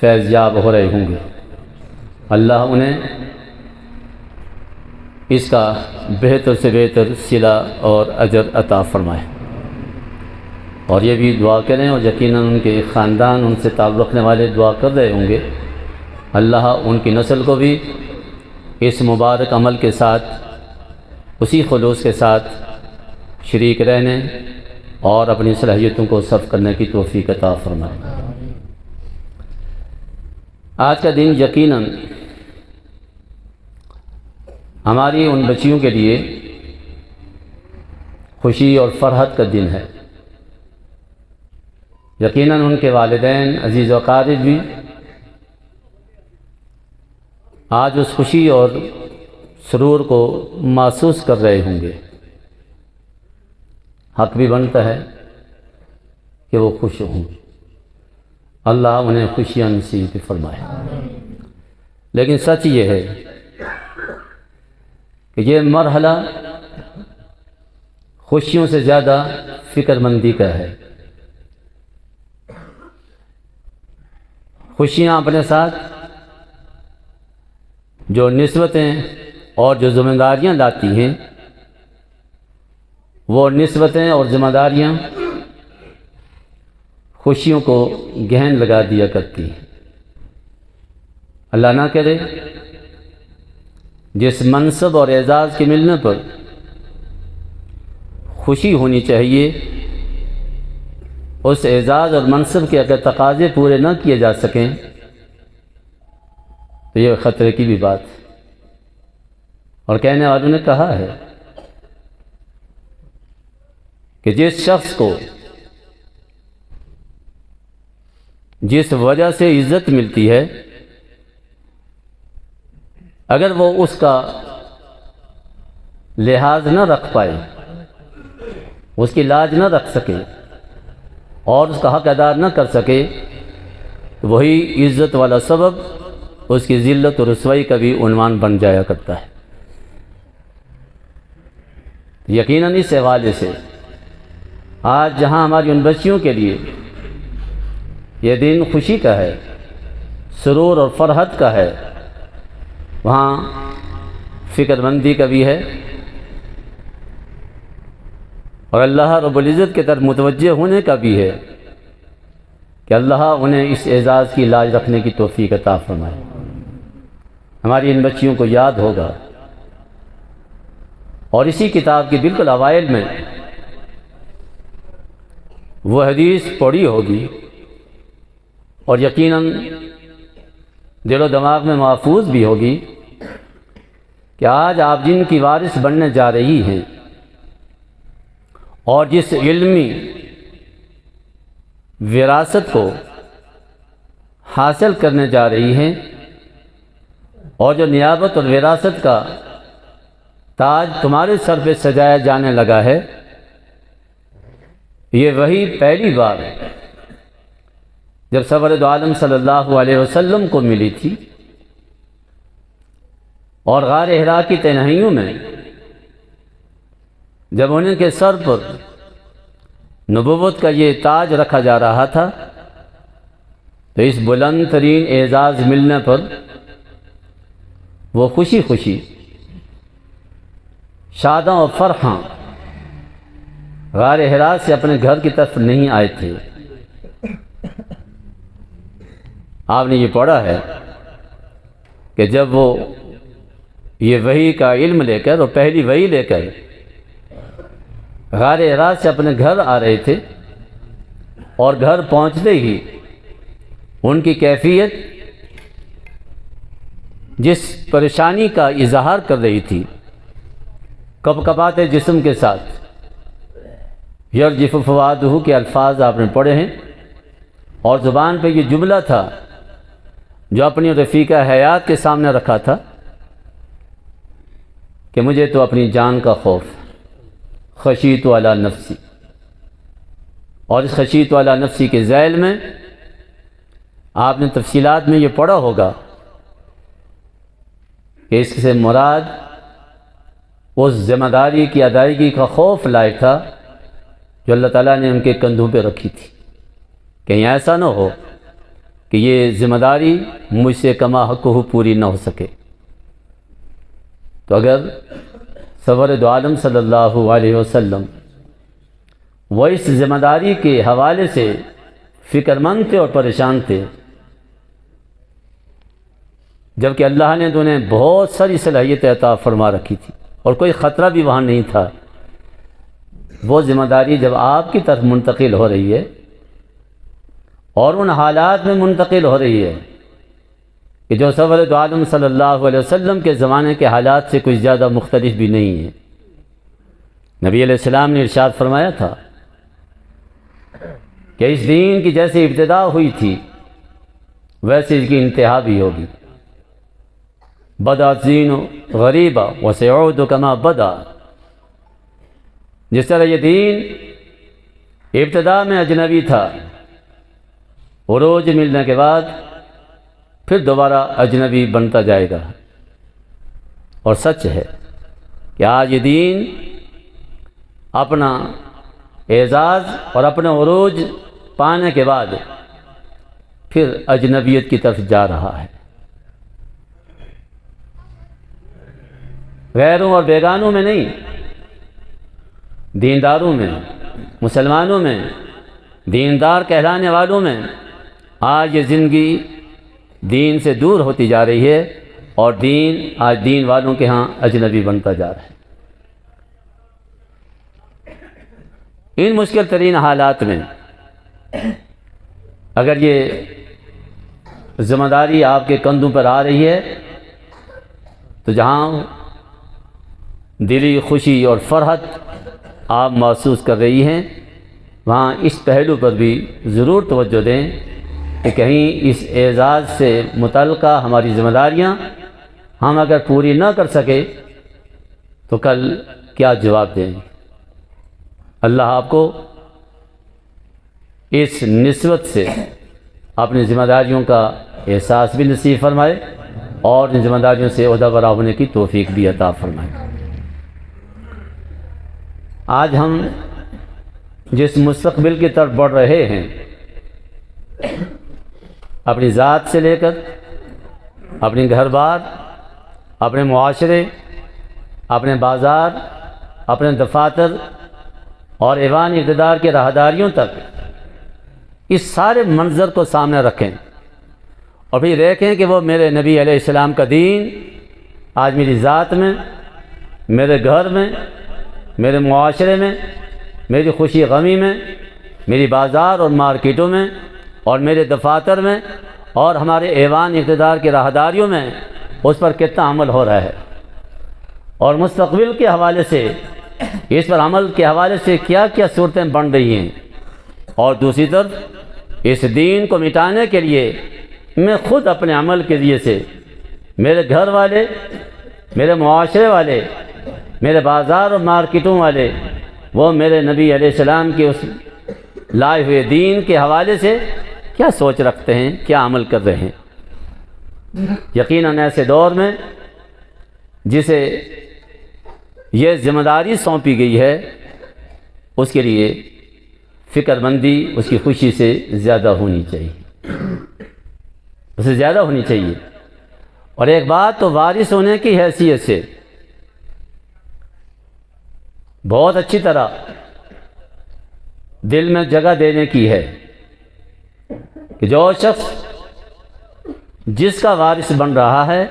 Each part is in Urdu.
فیض یاب ہو رہے ہوں گے، اللہ انہیں اس کا بہتر سے بہتر صلہ اور اجر عطا فرمائے۔ اور یہ بھی دعا کریں، اور یقیناً ان کے خاندان، ان سے تعلق رکھنے والے دعا کر رہے ہوں گے، اللہ ان کی نسل کو بھی اس مبارک عمل کے ساتھ اسی خلوص کے ساتھ شریک رہنے اور اپنی صلاحیتوں کو صرف کرنے کی توفیق عطا فرمائے۔ آج کا دن یقیناً ہماری ان بچیوں کے لیے خوشی اور فرحت کا دن ہے۔ یقیناً ان کے والدین، عزیز و اقارب بھی آج اس خوشی اور سرور کو محسوس کر رہے ہوں گے۔ حق بھی بنتا ہے کہ وہ خوش ہوں، اللہ انہیں خوشیاں نصیب فرمائے۔ لیکن سچ یہ ہے کہ یہ مرحلہ خوشیوں سے زیادہ فکر مندی کا ہے۔ خوشیاں اپنے ساتھ جو نسبتیں اور جو ذمہ داریاں لاتی ہیں، وہ نسبتیں اور ذمہ داریاں خوشیوں کو گہن لگا دیا کرتی ہیں۔ اللہ نہ کرے جس منصب اور اعزاز کے ملنے پر خوشی ہونی چاہیے، اس اعزاز اور منصب کے اگر تقاضے پورے نہ کیے جا سکیں تو یہ خطرے کی بھی بات ہے۔ اور کہنے والوں نے کہا ہے کہ جس شخص کو جس وجہ سے عزت ملتی ہے، اگر وہ اس کا لحاظ نہ رکھ پائے، اس کی لاج نہ رکھ سکے اور اس کا حق ادا نہ کر سکے، تو وہی عزت والا سبب اس کی ذلت اور رسوائی کا بھی عنوان بن جایا کرتا ہے۔ یقیناً اس حوالے سے آج جہاں ہماری ان بچیوں کے لیے یہ دن خوشی کا ہے، سرور اور فرحت کا ہے، وہاں فکر مندی کا بھی ہے، اور اللہ رب العزت کی طرف متوجہ ہونے کا بھی ہے کہ اللہ انہیں اس اعزاز کی لاج رکھنے کی توفیق عطا فرمائے۔ ہماری ان بچیوں کو یاد ہوگا، اور اسی کتاب کے بالکل اوائل میں وہ حدیث پڑھی ہوگی، اور یقیناً دل و دماغ میں محفوظ بھی ہوگی کہ آج آپ جن کی وارث بننے جا رہی ہیں اور جس علمی وراثت کو حاصل کرنے جا رہی ہیں، اور جو نیابت اور وراثت کا تاج تمہارے سر پہ سجایا جانے لگا ہے، یہ وہی پہلی بار جب سرور دو عالم صلی اللہ علیہ وسلم کو ملی تھی، اور غار حرا کی تنہائیوں میں جب انہیں کے سر پر نبوت کا یہ تاج رکھا جا رہا تھا، تو اس بلند ترین اعزاز ملنے پر وہ خوشی خوشی، شاداں و فرحاں غار حرا سے اپنے گھر کی طرف نہیں آئے تھے۔ آپ نے یہ پڑھا ہے کہ جب وہ یہ وحی کا علم لے کر اور پہلی وحی لے کر غار حرا سے اپنے گھر آ رہے تھے، اور گھر پہنچتے ہی ان کی کیفیت جس پریشانی کا اظہار کر رہی تھی، کپ کپاتے جسم کے ساتھ، یرجف فؤادہ کے الفاظ آپ نے پڑھے ہیں، اور زبان پہ یہ جملہ تھا جو اپنی رفیقہ حیات کے سامنے رکھا تھا کہ مجھے تو اپنی جان کا خوف، خشیت علی نفسی، اور اس خشیت علی نفسی کے ذیل میں آپ نے تفصیلات میں یہ پڑھا ہوگا کہ اس سے مراد اس ذمہ داری کی ادائیگی کا خوف لائق تھا جو اللہ تعالیٰ نے ان کے کندھوں پہ رکھی تھی، کہیں ایسا نہ ہو کہ یہ ذمہ داری مجھ سے کما حق پوری نہ ہو سکے۔ تو اگر سرور دو عالم صلی اللہ علیہ وسلم وہ اس ذمہ داری کے حوالے سے فکر مند تھے اور پریشان تھے، جبکہ اللہ نے تو انہیں بہت ساری صلاحیت عطا فرما رکھی تھی اور کوئی خطرہ بھی وہاں نہیں تھا، وہ ذمہ داری جب آپ کی طرف منتقل ہو رہی ہے اور ان حالات میں منتقل ہو رہی ہے کہ جو سرور دو عالم صلی اللہ علیہ وسلم کے زمانے کے حالات سے کچھ زیادہ مختلف بھی نہیں ہیں۔ نبی علیہ السلام نے ارشاد فرمایا تھا کہ اس دین کی جیسے ابتدا ہوئی تھی ویسے اس کی انتہا بھی ہوگی۔ بدأ الدین غریبا وسيعود كما بدا، جس طرح یہ دین ابتدا میں اجنبی تھا، عروج ملنے کے بعد پھر دوبارہ اجنبی بنتا جائے گا، اور سچ ہے کہ آج یہ دین اپنا اعزاز اور اپنا عروج پانے کے بعد پھر اجنبیت کی طرف جا رہا ہے۔ غیروں اور بیگانوں میں نہیں، دینداروں میں، مسلمانوں میں، دیندار کہلانے والوں میں آج یہ زندگی دین سے دور ہوتی جا رہی ہے، اور دین آج دین والوں کے ہاں اجنبی بنتا جا رہا ہے۔ ان مشکل ترین حالات میں اگر یہ ذمہ داری آپ کے کندھوں پر آ رہی ہے تو جہاں دلی خوشی اور فرحت آپ محسوس کر رہی ہیں، وہاں اس پہلو پر بھی ضرور توجہ دیں کہ کہیں اس اعزاز سے متعلقہ ہماری ذمہ داریاں ہم اگر پوری نہ کر سکے تو کل کیا جواب دیں۔ اللہ آپ کو اس نسبت سے اپنی ذمہ داریوں کا احساس بھی نصیب فرمائے اور ان ذمہ داریوں سے عہدہ برا ہونے کی توفیق بھی عطا فرمائے۔ آج ہم جس مستقبل کی طرف بڑھ رہے ہیں، اپنی ذات سے لے کر اپنی گھر بار، اپنے معاشرے، اپنے بازار، اپنے دفاتر اور ایوان اقتدار کے راہداریوں تک اس سارے منظر کو سامنے رکھیں اور پھر دیکھیں کہ وہ میرے نبی علیہ السلام کا دین آج میری ذات میں، میرے گھر میں، میرے معاشرے میں، میری خوشی غمی میں، میری بازار اور مارکیٹوں میں اور میرے دفاتر میں اور ہمارے ایوان اقتدار کے راہداریوں میں اس پر کتنا عمل ہو رہا ہے، اور مستقبل کے حوالے سے اس پر عمل کے حوالے سے کیا کیا صورتیں بن رہی ہیں، اور دوسری طرف اس دین کو مٹانے کے لیے میں خود اپنے عمل کے ذریعے سے میرے گھر والے، میرے معاشرے والے، میرے بازار اور مارکیٹوں والے وہ میرے نبی علیہ السلام کے اس لائے ہوئے دین کے حوالے سے کیا سوچ رکھتے ہیں، کیا عمل کر رہے ہیں۔ یقیناً ایسے دور میں جسے یہ ذمہ داری سونپی گئی ہے اس کے لیے فکر مندی اس کی خوشی سے زیادہ ہونی چاہیے، اسے زیادہ ہونی چاہیے۔ اور ایک بات تو وارث ہونے کی حیثیت سے بہت اچھی طرح دل میں جگہ دینے کی ہے کہ جو شخص جس کا وارث بن رہا ہے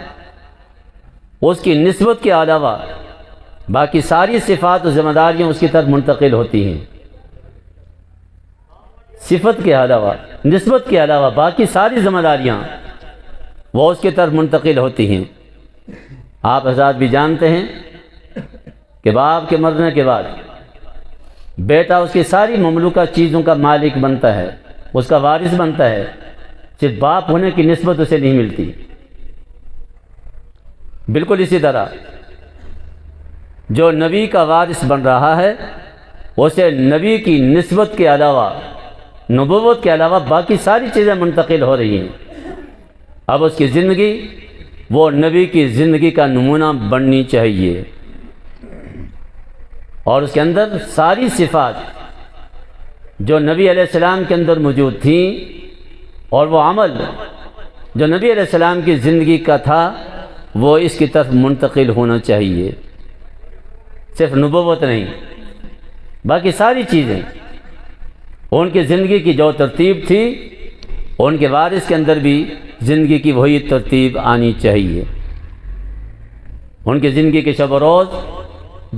اس کی نسبت کے علاوہ باقی ساری صفات و ذمہ داریاں اس کی طرف منتقل ہوتی ہیں۔ صفت کے علاوہ، نسبت کے علاوہ باقی ساری ذمہ داریاں وہ اس کی طرف منتقل ہوتی ہیں۔ آپ حضرات بھی جانتے ہیں کہ باپ کے مرنے کے بعد بیٹا اس کی ساری مملوکہ چیزوں کا مالک بنتا ہے، اس کا وارث بنتا ہے، صرف باپ ہونے کی نسبت اسے نہیں ملتی۔ بالکل اسی طرح جو نبی کا وارث بن رہا ہے اسے نبی کی نسبت کے علاوہ، نبوت کے علاوہ باقی ساری چیزیں منتقل ہو رہی ہیں۔ اب اس کی زندگی وہ نبی کی زندگی کا نمونہ بننی چاہیے، اور اس کے اندر ساری صفات جو نبی علیہ السلام کے اندر موجود تھیں اور وہ عمل جو نبی علیہ السلام کی زندگی کا تھا وہ اس کی طرف منتقل ہونا چاہیے، صرف نبوت نہیں، باقی ساری چیزیں ان کی زندگی کی جو ترتیب تھی ان کے وارث کے اندر بھی زندگی کی وہی ترتیب آنی چاہیے۔ ان کی زندگی کے شب و روز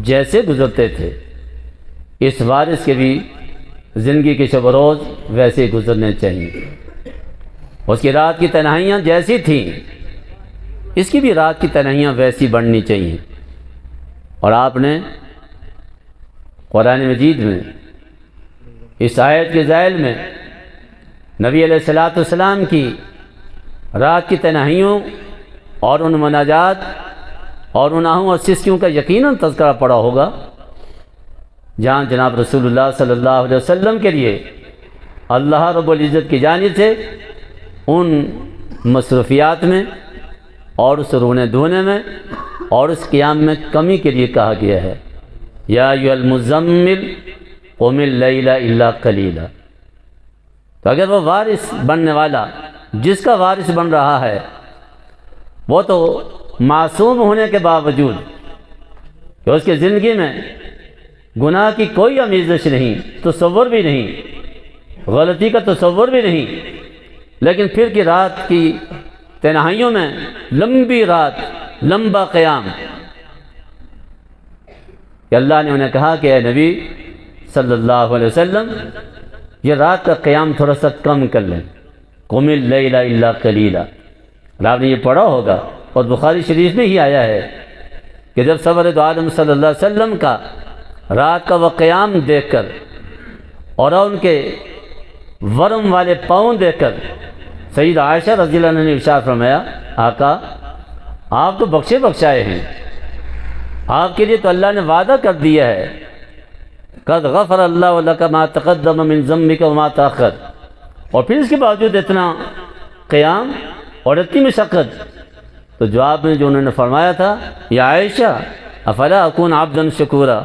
جیسے گزرتے تھے اس وارث کے بھی زندگی کے شب و روز ویسے گزرنے چاہیے۔ اس کی رات کی تنہائیاں جیسی تھیں اس کی بھی رات کی تنہائیاں ویسی بڑھنی چاہیے۔ اور آپ نے قرآن مجید میں اس آیت کے ذیل میں نبی علیہ السلام کی رات کی تنہائیوں اور ان مناجات اور ان آہوں اور سسکیوں کا یقیناً تذکرہ پڑا ہوگا جہاں جناب رسول اللہ صلی اللہ علیہ وسلم کے لیے اللہ رب العزت کی جانب سے ان مصروفیات میں اور اس رونے دھونے میں اور اس قیام میں کمی کے لیے کہا گیا ہے، یا ایھا المزمل قم اللیل الا قلیلا۔ تو اگر وہ وارث بننے والا جس کا وارث بن رہا ہے وہ تو معصوم ہونے کے باوجود کہ اس کی زندگی میں گناہ کی کوئی آمیزش نہیں، تصور بھی نہیں، غلطی کا تصور بھی نہیں، لیکن پھر کی رات کی تنہائیوں میں لمبی رات، لمبا قیام، کہ اللہ نے انہیں کہا کہ اے نبی صلی اللہ علیہ وسلم یہ رات کا قیام تھوڑا سا کم کر لیں، قم اللیل الا قلیلا۔ اور آپ نے یہ پڑھا ہوگا اور بخاری شریف میں ہی آیا ہے کہ جب سرور عالم صلی اللہ علیہ وسلم کا رات کا وہ قیام دیکھ کر اور ان کے ورم والے پاؤں دیکھ کر سید عائشہ رضی اللہ عنہ نے ارشاد فرمایا، آقا آپ تو بخشے بخشائے ہیں، آپ کے لیے تو اللہ نے وعدہ کر دیا ہے، قد غفر اللہ لک ما تقدم من ذنبک وما تاخر، اور پھر اس کے باوجود اتنا قیام اور اتنی مشقت۔ تو جواب میں جو انہوں نے فرمایا تھا، یا عائشہ افلا اکون عبدا شکورا،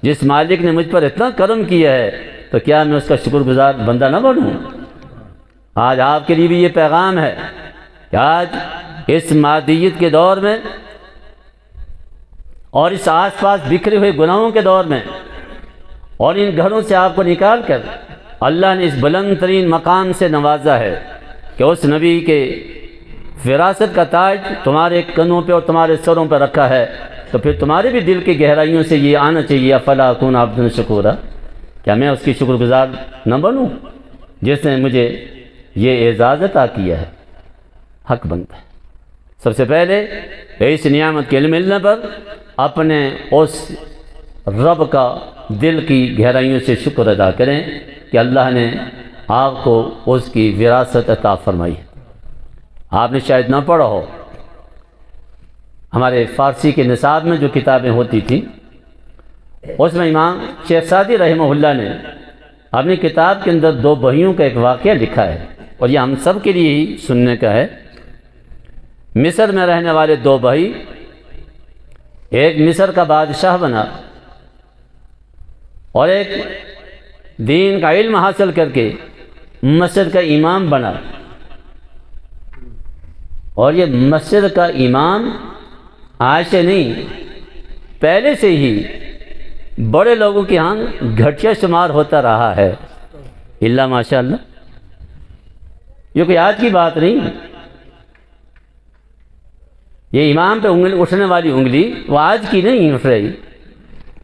جس مالک نے مجھ پر اتنا کرم کیا ہے تو کیا میں اس کا شکر گزار بندہ نہ بنوں؟ آج آپ کے لیے بھی یہ پیغام ہے کہ آج اس مادیت کے دور میں اور اس آس پاس بکھرے ہوئے گناہوں کے دور میں اور ان گھروں سے آپ کو نکال کر اللہ نے اس بلند ترین مقام سے نوازا ہے کہ اس نبی کے وراثت کا تاج تمہارے کنوں پہ اور تمہارے سروں پہ رکھا ہے، تو پھر تمہارے بھی دل کی گہرائیوں سے یہ آنا چاہیے، افلا اکون عبدا شکورا، کیا میں اس کی شکر گزار نہ بنوں جس نے مجھے یہ اعزاز عطا کیا ہے؟ حق بنتا ہے سب سے پہلے اس نعمت کے علم ملنے پر اپنے اس رب کا دل کی گہرائیوں سے شکر ادا کریں کہ اللہ نے آپ کو اس کی وراثت عطا فرمائی ہے۔ آپ نے شاید نہ پڑھا ہو، ہمارے فارسی کے نصاب میں جو کتابیں ہوتی تھیں اس میں امام شیخ سعدی رحمہ اللہ نے اپنی کتاب کے اندر دو بھائیوں کا ایک واقعہ لکھا ہے اور یہ ہم سب کے لیے ہی سننے کا ہے۔ مصر میں رہنے والے دو بھائی، ایک مصر کا بادشاہ بنا اور ایک دین کا علم حاصل کر کے مسجد کا امام بنا، اور یہ مسجد کا امام آج سے نہیں پہلے سے ہی بڑے لوگوں کے ہاں گھٹیا شمار ہوتا رہا ہے، اللہ ماشاء اللہ، یہ کوئی آج کی بات نہیں۔ یہ امام پہ انگلی اٹھنے والی انگلی وہ آج کی نہیں اٹھ رہی،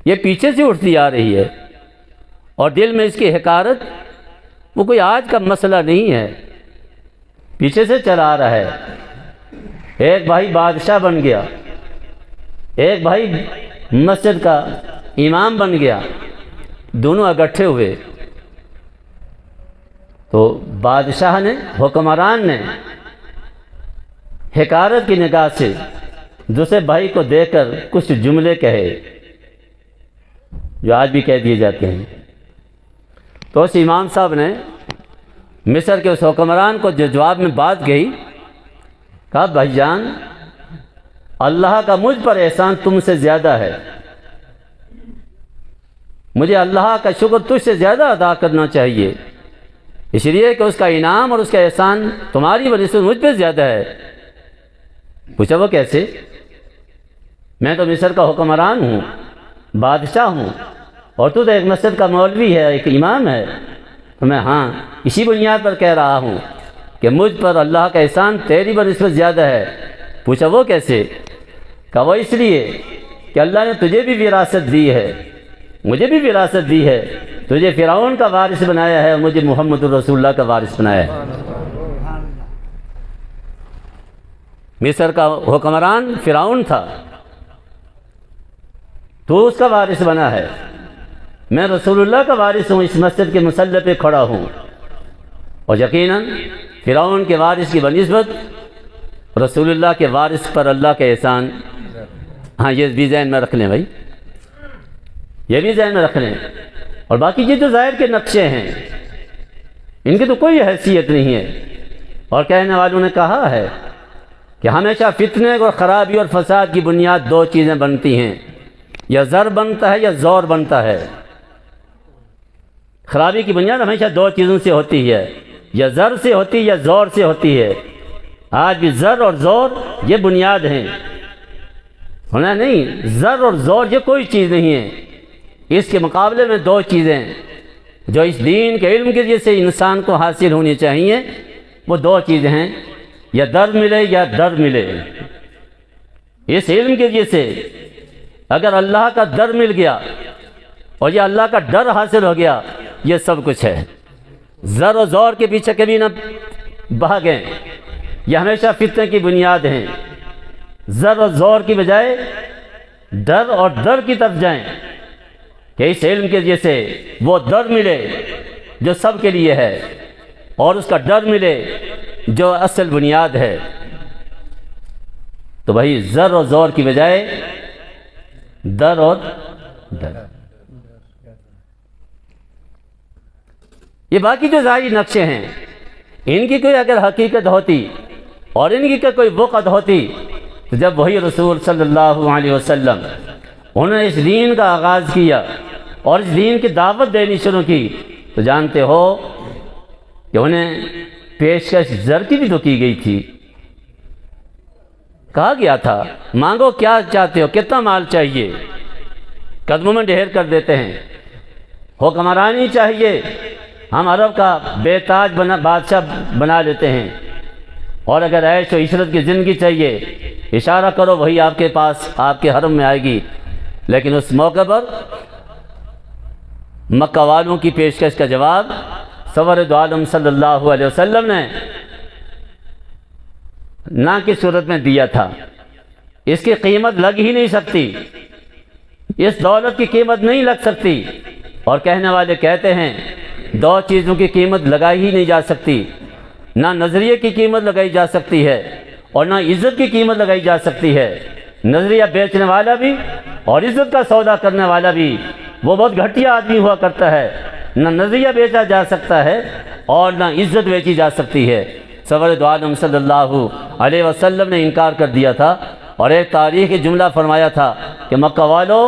یہ پیچھے سے اٹھتی آ رہی ہے، اور دل میں اس کی حقارت وہ کوئی آج کا مسئلہ نہیں ہے، پیچھے سے چلا آ رہا ہے۔ ایک بھائی بادشاہ بن گیا، ایک بھائی مسجد کا امام بن گیا، دونوں اکٹھے ہوئے تو بادشاہ نے، حکمران نے حقارت کی نگاہ سے دوسرے بھائی کو دیکھ کر کچھ جملے کہے جو آج بھی کہہ دیے جاتے ہیں۔ تو اس امام صاحب نے مصر کے اس حکمران کو جو جواب میں بات کہی، کہا بھائی جان اللہ کا مجھ پر احسان تم سے زیادہ ہے، مجھے اللہ کا شکر تجھ سے زیادہ ادا کرنا چاہیے اس لیے کہ اس کا انعام اور اس کا احسان تمہاری بنسبت مجھ پہ زیادہ ہے۔ پوچھا وہ کیسے؟ میں تو مصر کا حکمران ہوں، بادشاہ ہوں، اور تو ایک مسجد کا مولوی ہے، ایک امام ہے۔ تو میں ہاں اسی بنیاد پر کہہ رہا ہوں کہ مجھ پر اللہ کا احسان تیری بنسبت زیادہ ہے۔ پوچھا وہ کیسے؟ کہا وہ اس لیے کہ اللہ نے تجھے بھی وراثت دی ہے، مجھے بھی وراثت دی ہے، تجھے فرعون کا وارث بنایا ہے اور مجھے محمد الرسول اللہ کا وارث بنایا ہے۔ مصر کا حکمران فرعون تھا، تو اس کا وارث بنا ہے، میں رسول اللہ کا وارث ہوں، اس مسجد کے مصلی پہ کھڑا ہوں، اور یقیناً فرعون کے وارث کی بنسبت رسول اللہ کے وارث پر اللہ کا احسان۔ ہاں یہ بھی ذہن میں رکھ لیں بھائی، یہ بھی ذہن میں رکھ لیں۔ اور باقی یہ جو ظاہر کے نقشے ہیں ان کی تو کوئی حیثیت نہیں ہے، اور کہنے والوں نے کہا ہے کہ ہمیشہ فتنے اور خرابی اور فساد کی بنیاد دو چیزیں بنتی ہیں، یا زر بنتا ہے یا زور بنتا ہے۔ خرابی کی بنیاد ہمیشہ دو چیزوں سے ہوتی ہے، یا زر سے ہوتی ہے یا زور سے ہوتی ہے۔ آج بھی زر اور زور یہ بنیاد ہیں، ہونا نہیں، زر اور زور یہ کوئی چیز نہیں ہے۔ اس کے مقابلے میں دو چیزیں جو اس دین کے علم کے جیسے انسان کو حاصل ہونی چاہیے، وہ دو چیزیں ہیں، یا در ملے یا در ملے۔ اس علم کے جیسے اگر اللہ کا در مل گیا اور یہ اللہ کا ڈر حاصل ہو گیا، یہ سب کچھ ہے۔ زر و زور کے پیچھے کبھی نہ بھاگیں، یہ ہمیشہ فتنے کی بنیاد ہیں۔ زر و زور کی بجائے ڈر اور در کی طرف جائیں کہ اس علم کے جیسے وہ در ملے جو سب کے لیے ہے، اور اس کا ڈر ملے جو اصل بنیاد ہے۔ تو بھائی زر و زور کی بجائے در اور ڈر۔ یہ باقی جو ظاہری نقشے ہیں ان کی کوئی اگر حقیقت ہوتی اور ان کی کوئی وقت ہوتی تو جب وہی رسول صلی اللہ علیہ وسلم انہوں نے اس دین کا آغاز کیا اور اس دین کی دعوت دینی شروع کی، تو جانتے ہو کہ انہیں پیشکش زر کی بھی تو کی گئی تھی۔ کہا گیا تھا مانگو کیا چاہتے ہو، کتنا مال چاہیے، قدموں میں ڈھیر کر دیتے ہیں۔ حکمرانی چاہیے، ہم عرب کا بے تاج بادشاہ بنا لیتے ہیں، اور اگر عیش و عشرت کی زندگی چاہیے، اشارہ کرو وہی آپ کے پاس آپ کے حرم میں آئے گی۔ لیکن اس موقع پر مکہ والوں کی پیشکش کا جواب سرور عالم صلی اللہ علیہ وسلم نے نہ کی صورت میں دیا تھا۔ اس کی قیمت لگ ہی نہیں سکتی، اس دولت کی قیمت نہیں لگ سکتی، اور کہنے والے کہتے ہیں دو چیزوں کی قیمت لگائی ہی نہیں جا سکتی، نہ نظریے کی قیمت لگائی جا سکتی ہے اور نہ عزت کی قیمت لگائی جا سکتی ہے۔ نظریہ بیچنے والا بھی اور عزت کا سودا کرنے والا بھی وہ بہت گھٹیا آدمی ہوا کرتا ہے، نہ نظریہ بیچا جا سکتا ہے اور نہ عزت بیچی جا سکتی ہے۔ سرور عالم صلی اللہ علیہ وسلم نے انکار کر دیا تھا، اور ایک تاریخی جملہ فرمایا تھا کہ مکہ والو،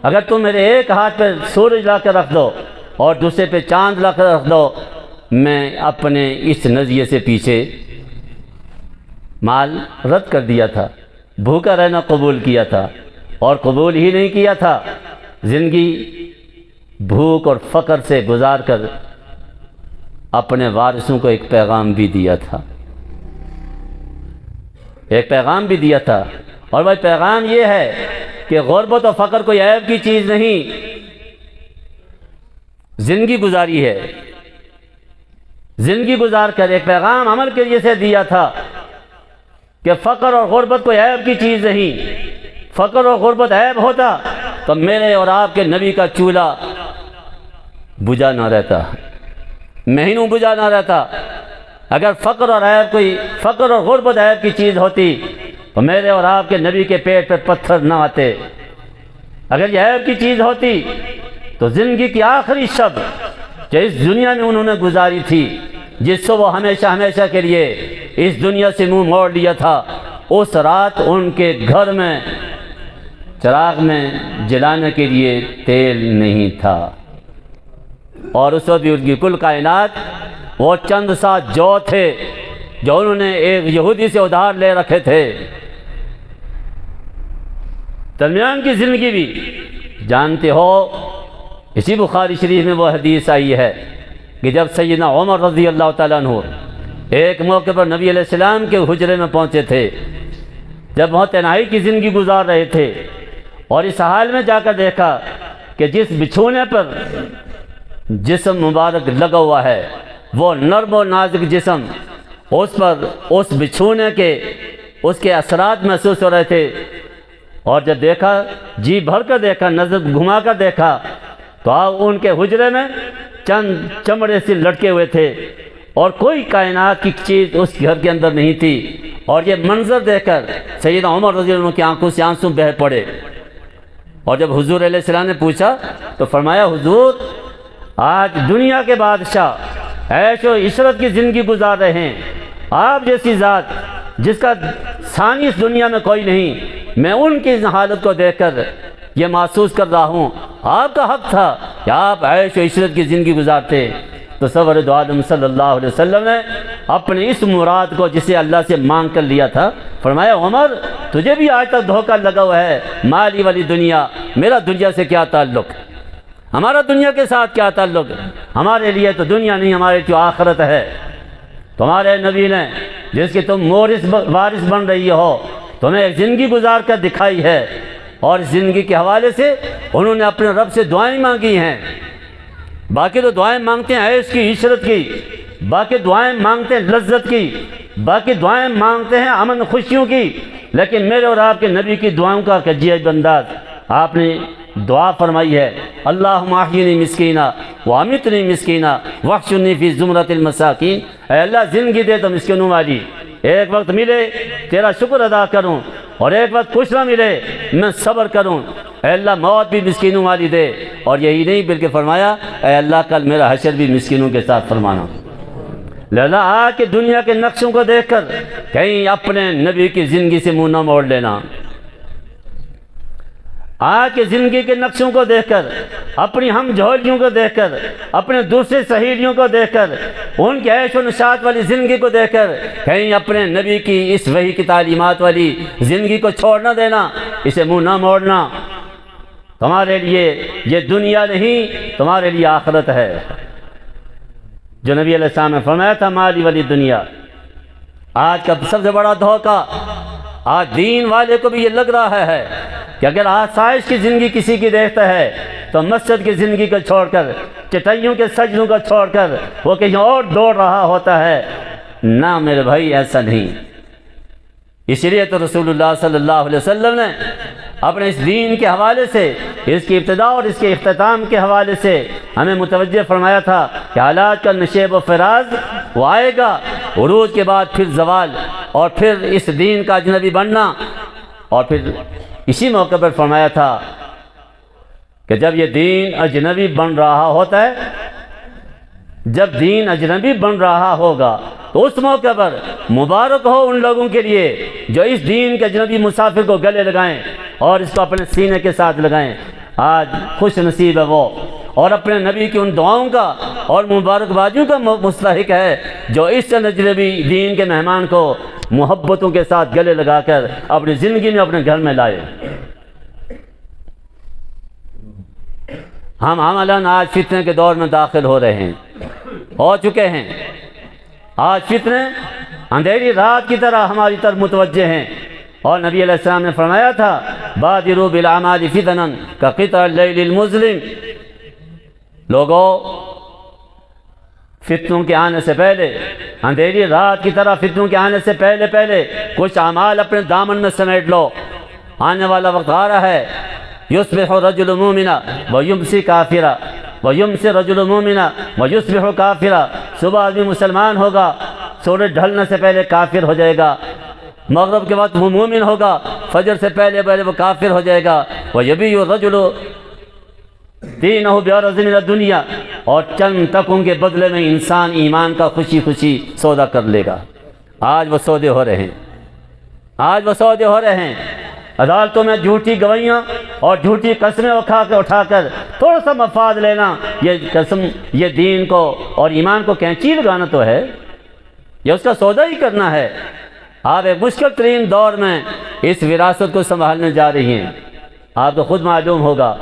اگر تم میرے ایک ہاتھ پہ سورج لا کر رکھ دو اور دوسرے پہ چاند لا کر رکھ دو، میں اپنے اس نظریے سے پیچھے مال رد کر دیا تھا، بھوکا رہنا قبول کیا تھا، اور قبول ہی نہیں کیا تھا، زندگی بھوک اور فقر سے گزار کر اپنے وارثوں کو ایک پیغام بھی دیا تھا، ایک پیغام بھی دیا تھا۔ اور وہ پیغام یہ ہے کہ غربت و فقر کوئی عیب کی چیز نہیں، زندگی گزاری ہے، زندگی گزار کر ایک پیغام عمل کے لیے سے دیا تھا کہ فقر اور غربت کوئی عیب کی چیز نہیں۔ فقر اور غربت عیب ہوتا تو میرے اور آپ کے نبی کا چولہا بجھا نہ رہتا، مہینوں بجھا نہ رہتا۔ اگر فقر اور غربت عیب کی چیز ہوتی تو میرے اور آپ کے نبی کے پیٹ پر پتھر نہ آتے۔ اگر یہ عیب کی چیز ہوتی تو زندگی کی آخری شب جو اس دنیا میں انہوں نے گزاری تھی، جس کو وہ ہمیشہ ہمیشہ کے لیے اس دنیا سے منہ موڑ لیا تھا، اس رات ان کے گھر میں چراغ میں جلانے کے لیے تیل نہیں تھا، اور اس وقت بھی ان کی کل کائنات وہ چند سا جو تھے جو انہوں نے ایک یہودی سے ادھار لے رکھے تھے۔ درمیان کی زندگی بھی جانتے ہو، اسی بخاری شریف میں وہ حدیث آئی ہے کہ جب سیدنا عمر رضی اللہ تعالیٰ عنہ ایک موقع پر نبی علیہ السلام کے حجرے میں پہنچے تھے، جب وہاں تنہائی کی زندگی گزار رہے تھے، اور اس حال میں جا کر دیکھا کہ جس بچھونے پر جسم مبارک لگا ہوا ہے، وہ نرم و نازک جسم، اس پر اس بچھونے کے اس کے اثرات محسوس ہو رہے تھے۔ اور جب دیکھا، جی بھر کر دیکھا، نظر گھما کر دیکھا، تو ان کے حجرے میں چند چمڑے سے لٹکے ہوئے تھے اور کوئی کائنات کی چیز اس گھر کے اندر نہیں تھی۔ اور یہ منظر دیکھ کر سیدنا عمر رضی اللہ عنہ کی آنکھوں سے آنسو بہہ پڑے۔ اور جب حضور علیہ السلام نے پوچھا تو فرمایا، حضور آج دنیا کے بادشاہ عیش و عشرت کی زندگی گزار رہے ہیں، آپ جیسی ذات جس کا ثانی اس دنیا میں کوئی نہیں، میں ان کی حالت کو دیکھ کر یہ محسوس کر رہا ہوں، آپ کا حق تھا کہ آپ عیش و عشرت کی زندگی گزارتے۔ تو سرور دو عالم صلی اللہ علیہ وسلم نے اپنے اس مراد کو جسے اللہ سے مانگ کر لیا تھا، فرمایا، عمر تجھے بھی آج تک دھوکہ لگا ہوا ہے، مالی والی دنیا، میرا دنیا سے کیا تعلق، ہمارا دنیا کے ساتھ کیا تعلق، ہمارے لیے تو دنیا نہیں، ہمارے لیے آخرت ہے۔ تمہارے نبی نے جس کی تم وارث بن رہی ہو، تمہیں ایک زندگی گزار کر دکھائی ہے، اور اس زندگی کے حوالے سے انہوں نے اپنے رب سے دعائیں مانگی ہیں۔ باقی تو دعائیں مانگتے ہیں عیش کی، عشرت کی، باقی دعائیں مانگتے ہیں لذت کی، باقی دعائیں مانگتے ہیں امن خوشیوں کی، لیکن میرے اور آپ کے نبی کی دعاؤں کا عجیب انداز آپ نے دعا فرمائی ہے، اللہم احیینی مسکینہ وامیتنی مسکینہ واحشرنی فی زمرۃ المساکین۔ اے اللہ زندگی دے تو مسکینوں والی، ایک وقت ملے تیرا شکر ادا کروں، اور ایک وقت کچھ نہ ملے میں صبر کروں۔ اے اللہ موت بھی مسکینوں والی دے، اور یہی نہیں بلکہ فرمایا، اے اللہ کل میرا حشر بھی مسکینوں کے ساتھ فرمانا۔ لہذا آج کے دنیا کے نقشوں کو دیکھ کر کہیں اپنے نبی کی زندگی سے منہ نہ موڑ لینا، آج کے زندگی کے نقشوں کو دیکھ کر، اپنی ہم جھولیوں کو دیکھ کر، اپنے دوسرے سہیلیوں کو دیکھ کر، ان کے عیش و نشاط والی زندگی کو دیکھ کر کہیں اپنے نبی کی اس وحی کی تعلیمات والی زندگی کو چھوڑ نہ دینا، اسے منہ نہ موڑنا۔ تمہارے لیے یہ دنیا نہیں، تمہارے لیے آخرت ہے۔ جو نبی علیہ السلام نے فرمایا تھا، مالی والی دنیا، آج کا سب سے بڑا دھوکہ آج دین والے کو بھی یہ لگ رہا ہے کہ اگر آسائش کی زندگی کسی کی دیکھتا ہے تو مسجد کی زندگی کو چھوڑ کر، چٹائیوں کے سجدوں کو چھوڑ کر وہ کہیں اور دوڑ رہا ہوتا ہے۔ نہ میرے بھائی، ایسا نہیں۔ اس لیے تو رسول اللہ صلی اللہ علیہ وسلم نے اپنے اس دین کے حوالے سے، اس کی ابتدا اور اس کے اختتام کے حوالے سے ہمیں متوجہ فرمایا تھا کہ حالات کا نشیب و فراز وہ آئے گا، عروج کے بعد پھر زوال، اور پھر اس دین کا اجنبی بننا۔ اور پھر اسی موقع پر فرمایا تھا کہ جب یہ دین اجنبی بن رہا ہوتا ہے، جب دین اجنبی بن رہا ہوگا تو اس موقع پر مبارک ہو ان لوگوں کے لیے جو اس دین کے اجنبی مسافر کو گلے لگائیں اور اس کو اپنے سینے کے ساتھ لگائیں۔ آج خوش نصیب ہے وہ، اور اپنے نبی کی ان دعاؤں کا اور مبارکبادیوں کا مستحق ہے جو اس اجنبی دین کے مہمان کو محبتوں کے ساتھ گلے لگا کر اپنی زندگی میں، اپنے گھر میں لائے۔ ہم عملاً آج فتنے کے دور میں داخل ہو رہے ہیں، ہو چکے ہیں۔ آج فتنے اندھیری رات کی طرح ہماری طرف متوجہ ہیں، اور نبی علیہ السلام نے فرمایا تھا، بادروا بالاعمال فتنا کقطع اللیل المظلم۔ لوگوں، فتنوں کے آنے سے پہلے، اندھیری رات کی طرح فتنوں کے آنے سے پہلے کچھ اعمال اپنے دامن میں سمیٹ لو۔ آنے والا وقت آ رہا ہے، یصبح رجل مومنا ویمسی کافرا ویمسی رجل مومنا ویصبح کافرا۔ صبح آدمی مسلمان ہوگا، سورج ڈھلنے سے پہلے کافر ہو جائے گا، مغرب کے وقت وہ مومن ہوگا، فجر سے پہلے وہ کافر ہو جائے گا۔ ویبیع الرجل دینہ بعرض من الدنیا، اور چند تکوں کے بدلے میں انسان ایمان کا خوشی خوشی سودا کر لے گا۔ آج وہ سودے ہو رہے ہیں، آج وہ سودے ہو رہے ہیں۔ عدالتوں میں جھوٹی گواہیاں اور جھوٹی قسمیں اٹھا کر تھوڑا سا مفاد لینا، یہ قسم، یہ دین کو اور ایمان کو کینچی لگانا تو ہے، یہ اس کا سودا ہی کرنا ہے۔ آپ ایک مشکل ترین دور میں اس وراثت کو سنبھالنے جا رہی ہیں۔ آپ کو خود معلوم ہوگا،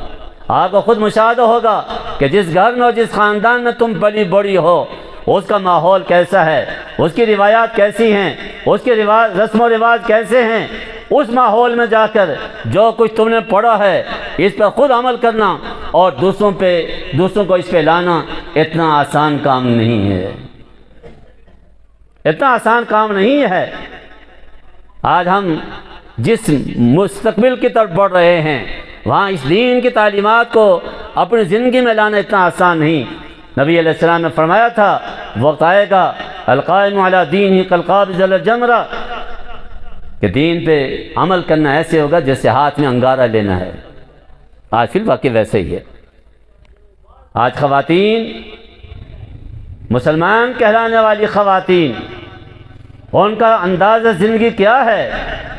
آپ کو خود مشاہدہ ہوگا کہ جس گھر میں اور جس خاندان میں تم پلی بڑی ہو اس کا ماحول کیسا ہے، اس کی روایات کیسی ہیں، اس کے رسم و رواج کیسے ہیں۔ اس ماحول میں جا کر جو کچھ تم نے پڑھا ہے اس پر خود عمل کرنا اور دوسروں کو اس پہ لانا اتنا آسان کام نہیں ہے، اتنا آسان کام نہیں ہے۔ آج ہم جس مستقبل کی طرف بڑھ رہے ہیں وہاں اس دین کی تعلیمات کو اپنی زندگی میں لانا اتنا آسان نہیں۔ نبی علیہ السلام نے فرمایا تھا وقت آئے گا القائم علی دینہ کالقابض علی الجمرہ، کہ دین پہ عمل کرنا ایسے ہوگا جیسے ہاتھ میں انگارہ لینا ہے۔ آج فی الواقع ویسے ہی ہے۔ آج خواتین، مسلمان کہلانے والی خواتین، ان کا انداز زندگی کیا ہے؟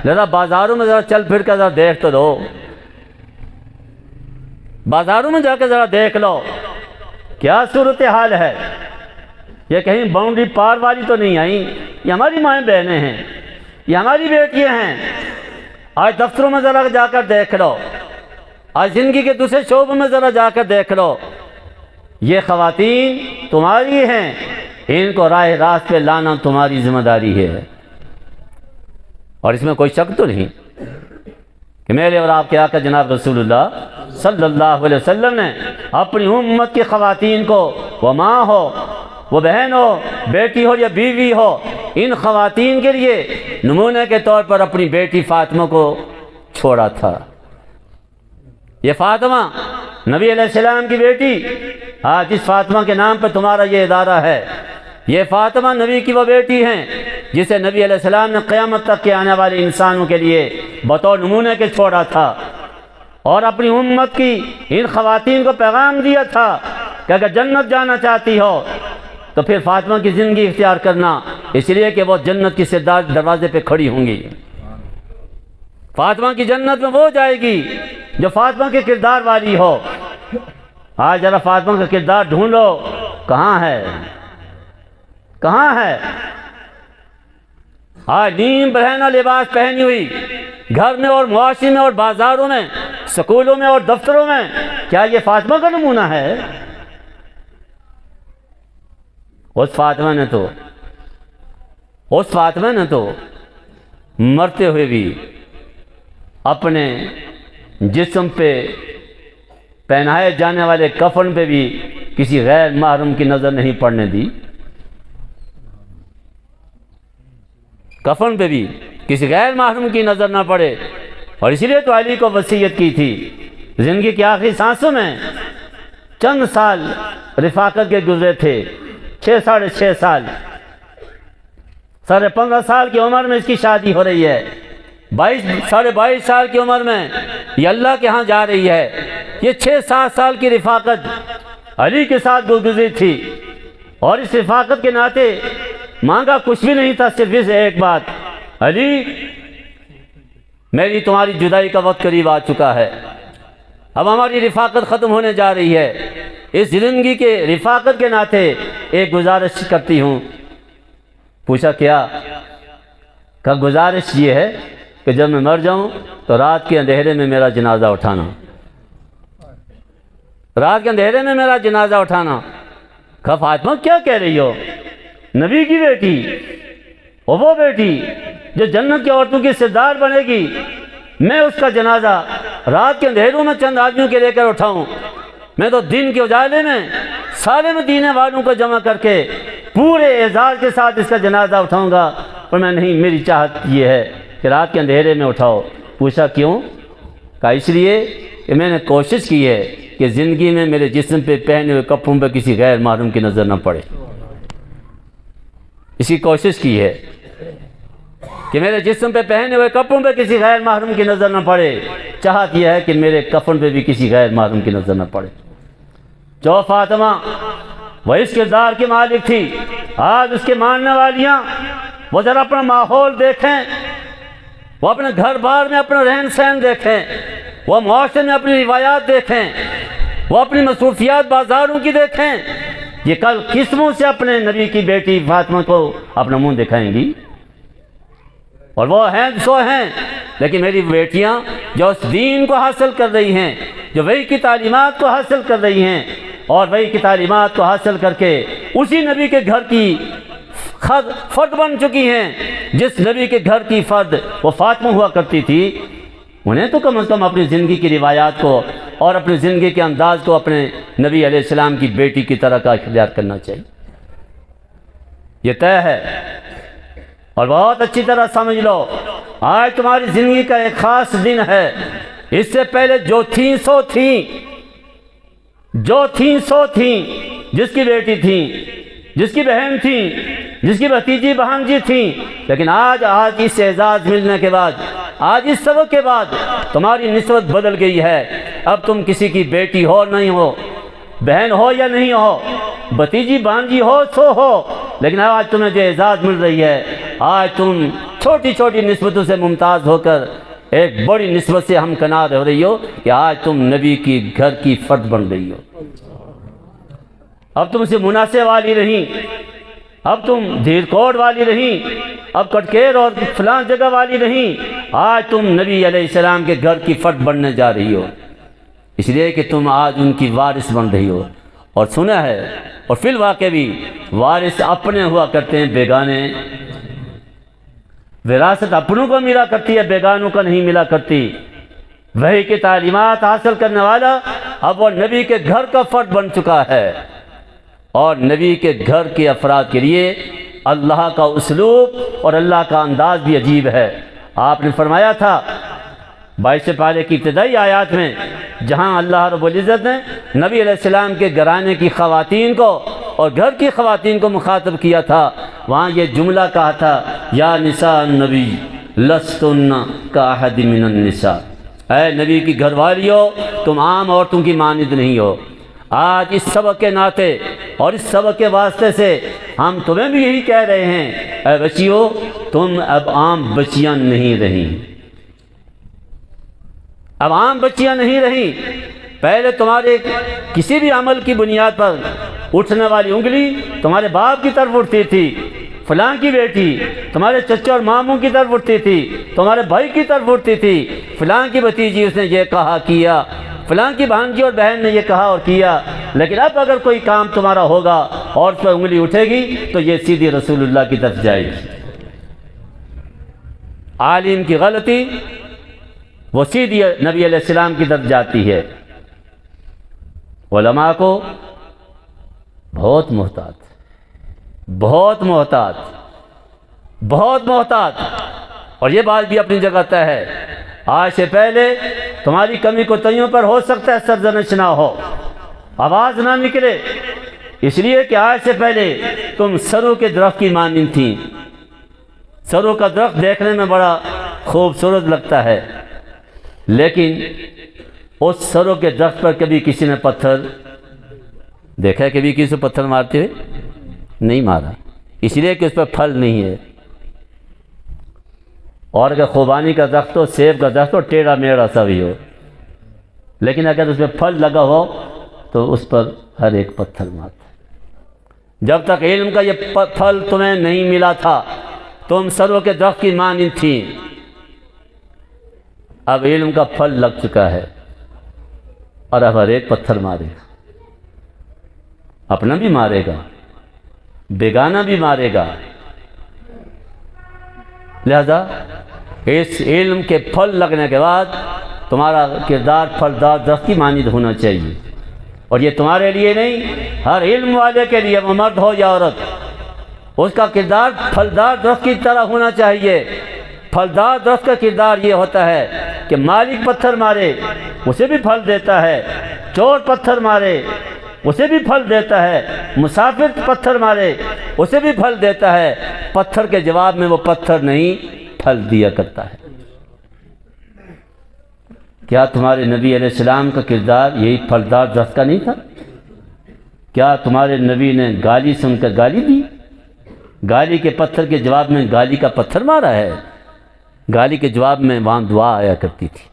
ذرا بازاروں میں ذرا چل پھر کر ذرا دیکھ تو دو، بازاروں میں جا کے ذرا دیکھ لو کیا صورتحال ہے۔ یہ کہیں باؤنڈری پار والی تو نہیں آئیں، یہ ہماری مائیں بہنیں ہیں، یہ ہماری بیٹیاں ہیں۔ آج دفتروں میں ذرا جا کر دیکھ لو، آج زندگی کے دوسرے شعبوں میں ذرا جا کر دیکھ لو، یہ خواتین تمہاری ہیں، ان کو راہ راست پہ لانا تمہاری ذمہ داری ہے۔ اور اس میں کوئی شک تو نہیں کہ میرے اور آپ کے آقا جناب رسول اللہ صلی اللہ علیہ وسلم نے اپنی امت کی خواتین کو، وہ ماں ہو، وہ بہن ہو، بیٹی ہو یا بیوی ہو، ان خواتین کے لیے نمونے کے طور پر اپنی بیٹی فاطمہ کو چھوڑا تھا۔ یہ فاطمہ نبی علیہ السلام کی بیٹی، آج اس فاطمہ کے نام پر تمہارا یہ ادارہ ہے۔ یہ فاطمہ نبی کی وہ بیٹی ہیں جسے نبی علیہ السلام نے قیامت تک کے آنے والے انسانوں کے لیے بطور نمونے کے چھوڑا تھا، اور اپنی امت کی ان خواتین کو پیغام دیا تھا کہ اگر جنت جانا چاہتی ہو تو پھر فاطمہ کی زندگی اختیار کرنا، اس لیے کہ وہ جنت کی دروازے پہ کھڑی ہوں گی۔ فاطمہ کی جنت میں وہ جائے گی جو فاطمہ کے کردار والی ہو۔ آج ذرا فاطمہ کا کردار ڈھونڈو، کہاں ہے، کہاں ہے؟ آج نیم برہنہ لباس پہنی ہوئی گھر میں اور معاشرے میں اور بازاروں میں، سکولوں میں اور دفتروں میں، کیا یہ فاطمہ کا نمونہ ہے؟ اس فاطمہ نے تو مرتے ہوئے بھی اپنے جسم پہ پہنائے جانے والے کفن پہ بھی کسی غیر محرم کی نظر نہیں پڑنے دی، کفن پہ بھی کسی غیر محرم کی نظر نہ پڑے۔ اور اسی لیے تو علی کو وصیت کی تھی، زندگی کی آخری سانسوں میں چند سال رفاقت کے گزرے تھے، 6.5 سال، 15.5 سال کی عمر میں اس کی شادی ہو رہی ہے، 22 سال کی عمر میں یہ اللہ کے ہاں جا رہی ہے۔ یہ 6-7 سال کی رفاقت علی کے ساتھ گزری تھی، اور اس رفاقت کے ناطے مانگا کچھ بھی نہیں تھا، صرف اس ایک بات، علی میری تمہاری جدائی کا وقت قریب آ چکا ہے، اب ہماری رفاقت ختم ہونے جا رہی ہے، اس زندگی کے رفاقت کے ناطے ایک گزارش کرتی ہوں۔ پوچھا کیا؟ کہ گزارش یہ ہے کہ جب میں مر جاؤں تو رات کے اندھیرے میں میرا جنازہ اٹھانا، رات کے اندھیرے میں میرا جنازہ اٹھانا۔ کہ فاطمہ کیا کہہ رہی ہو؟ نبی کی بیٹی، اور وہ بیٹی جو جنت کی عورتوں کی سردار بنے گی، میں اس کا جنازہ رات کے اندھیروں میں چند آدمیوں کے لے کر اٹھاؤں؟ میں تو دن کے اجالے میں سارے مدینے والوں کو جمع کر کے پورے اعزاز کے ساتھ اس کا جنازہ اٹھاؤں گا، پر میں نہیں، میری چاہت یہ ہے کہ رات کے اندھیرے میں اٹھاؤ۔ پوچھا کیوں؟ کہا اس لیے کہ میں نے کوشش کی ہے کہ زندگی میں میرے جسم پہ پہنے ہوئے کپڑوں پہ کسی غیر محرم کی نظر نہ پڑے، اسی کوشش کی ہے کہ میرے جسم پہ پہنے ہوئے کپڑوں پہ کسی غیر محرم کی نظر نہ پڑے، چاہت یہ ہے کہ میرے کفن پہ بھی کسی غیر محرم کی نظر نہ پڑے۔ جو فاطمہ وہ اس کردار کی مالک تھی، آج اس کے ماننے والیاں وہ ذرا اپنا ماحول دیکھیں، وہ اپنے گھر بار میں اپنا رہن سہن دیکھیں، وہ معاشرے میں اپنی روایات دیکھیں، وہ اپنی مصروفیات بازاروں کی دیکھیں، یہ کل قسموں سے اپنے نبی کی بیٹی فاطمہ کو اپنا منہ دکھائیں گی، اور وہ ہیں سو ہیں، لیکن میری بیٹیاں جو اس دین کو حاصل کر رہی ہیں، جو وحی کی تعلیمات کو حاصل کر رہی ہیں، اور وحی کی تعلیمات کو حاصل کر کے اسی نبی کے گھر کی فرد بن چکی ہیں، جس نبی کے گھر کی فرد وہ فاطمہ ہوا کرتی تھی، انہیں تو کم از کم اپنی زندگی کی روایات کو اور اپنی زندگی کے انداز کو اپنے نبی علیہ السلام کی بیٹی کی طرح کا اختیار کرنا چاہیے۔ یہ طے ہے، اور بہت اچھی طرح سمجھ لو، آج تمہاری زندگی کا ایک خاص دن ہے۔ اس سے پہلے جو تھیں سو تھیں، جو تھیں سو تھیں، جس کی بیٹی تھیں، جس کی بہن تھیں، جس کی بھتیجی بہانجی تھیں، لیکن آج اس اعزاز ملنے کے بعد، آج اس سبق کے بعد تمہاری نسبت بدل گئی ہے۔ اب تم کسی کی بیٹی ہو نہیں ہو، بہن ہو یا نہیں ہو، بھتیجی بھانجی ہو سو ہو، لیکن آج تمہیں جو اعزاز مل رہی ہے، آج تم چھوٹی چھوٹی نسبتوں سے ممتاز ہو کر ایک بڑی نسبت سے ہمکنار ہو رہی ہو کہ آج تم نبی کی گھر کی فرد بن رہی ہو۔ اب تم سے مناسب والی نہیں، اب تم دھیر کوٹ والی نہیں، اب کٹکیر اور فلان جگہ والی نہیں، آج تم نبی علیہ السلام کے گھر کی فرد بننے جا رہی ہو، اس لیے کہ تم آج ان کی وارث بن رہی ہو۔ اور سنا ہے، اور فی الواقع بھی وارث اپنے ہوا کرتے ہیں، بیگانے، وراثت اپنوں کو ملا کرتی ہے، بیگانوں کو نہیں ملا کرتی۔ وحی کی تعلیمات حاصل کرنے والا اب وہ نبی کے گھر کا فرد بن چکا ہے، اور نبی کے گھر کے افراد کے لیے اللہ کا اسلوب اور اللہ کا انداز بھی عجیب ہے۔ آپ نے فرمایا تھا 22 پارے کی ابتدائی آیات میں، جہاں اللہ رب العزت نے نبی علیہ السلام کے گھرانے کی خواتین کو اور گھر کی خواتین کو مخاطب کیا تھا، وہاں یہ جملہ کہا تھا، یا نساء النبی لستن کاحد من النساء، اے نبی کی گھر والیو، تم عام عورتوں کی مانند نہیں ہو۔ آج اس سبق کے ناطے اور اس سبق کے واسطے سے ہم تمہیں بھی یہی کہہ رہے ہیں، اے بچیو، تم اب عام بچیاں نہیں رہیں، اب عام بچیاں نہیں رہیں۔ پہلے تمہارے کسی بھی عمل کی بنیاد پر اٹھنے والی انگلی تمہارے باپ کی طرف اٹھتی تھی، فلاں کی بیٹی تمہارے چچا اور ماموں کی طرف اٹھتی تھی، تمہارے بھائی کی طرف اٹھتی تھی، فلاں کی بھتیجی اس نے یہ کہا کیا، فلاں کی بھانجی اور بہن نے یہ کہا اور کیا۔ لیکن اب اگر کوئی کام تمہارا ہوگا اور اس پر انگلی اٹھے گی تو یہ سیدھی رسول اللہ کی طرف جائے گی۔ عالم کی غلطی وہ سیدھی نبی علیہ السلام کی طرف جاتی ہے۔ علماء کو بہت محتاط، بہت محتاط، بہت محتاط، اور یہ بات بھی اپنی جگہ طے ہے۔ آج سے پہلے تمہاری کمی کوتاہیوں پر ہو سکتا ہے سرزنش نہ ہو، آواز نہ نکلے، اس لیے کہ آج سے پہلے تم سرو کے درخت کی مانند تھیں۔ سرو کا درخت دیکھنے میں بڑا خوبصورت لگتا ہے، لیکن اس سرو کے درخت پر کبھی کسی نے پتھر دیکھا ہے؟ کبھی کسی کو پتھر مارتے ہوئے نہیں مارا، اس لیے کہ اس پر پھل نہیں ہے۔ اور اگر خوبانی کا درخت ہو، سیب کا درخت ہو، ٹیڑھا میڑھا سا بھی ہو، لیکن اگر اس میں پھل لگا ہو تو اس پر ہر ایک پتھر مارتا ہے۔ جب تک علم کا یہ پھل تمہیں نہیں ملا تھا، تم سرو کے درخت کی مانند تھیں۔ اب علم کا پھل لگ چکا ہے، اور اب ہر ایک پتھر مارے گا، اپنا بھی مارے گا، بیگانہ بھی مارے گا۔ لہذا اس علم کے پھل لگنے کے بعد تمہارا کردار پھلدار درخت کی مانند ہونا چاہیے، اور یہ تمہارے لیے نہیں، ہر علم والے کے لیے، وہ مرد ہو یا عورت، اس کا کردار پھلدار درخت کی طرح ہونا چاہیے۔ پھلدار درخت کا کردار یہ ہوتا ہے کہ مالک پتھر مارے اسے بھی پھل دیتا ہے، چور پتھر مارے اسے بھی پھل دیتا ہے، مسافر پتھر مارے اسے بھی پھل دیتا ہے، پتھر کے جواب میں وہ پتھر نہیں پھل دیا کرتا ہے۔ کیا تمہارے نبی علیہ السلام کا کردار یہی پھلدار درخت کا نہیں تھا؟ کیا تمہارے نبی نے گالی سن کر گالی دی؟ گالی کے پتھر کے جواب میں گالی کا پتھر مارا ہے؟ گالی کے جواب میں وہاں دعا آیا کرتی تھی۔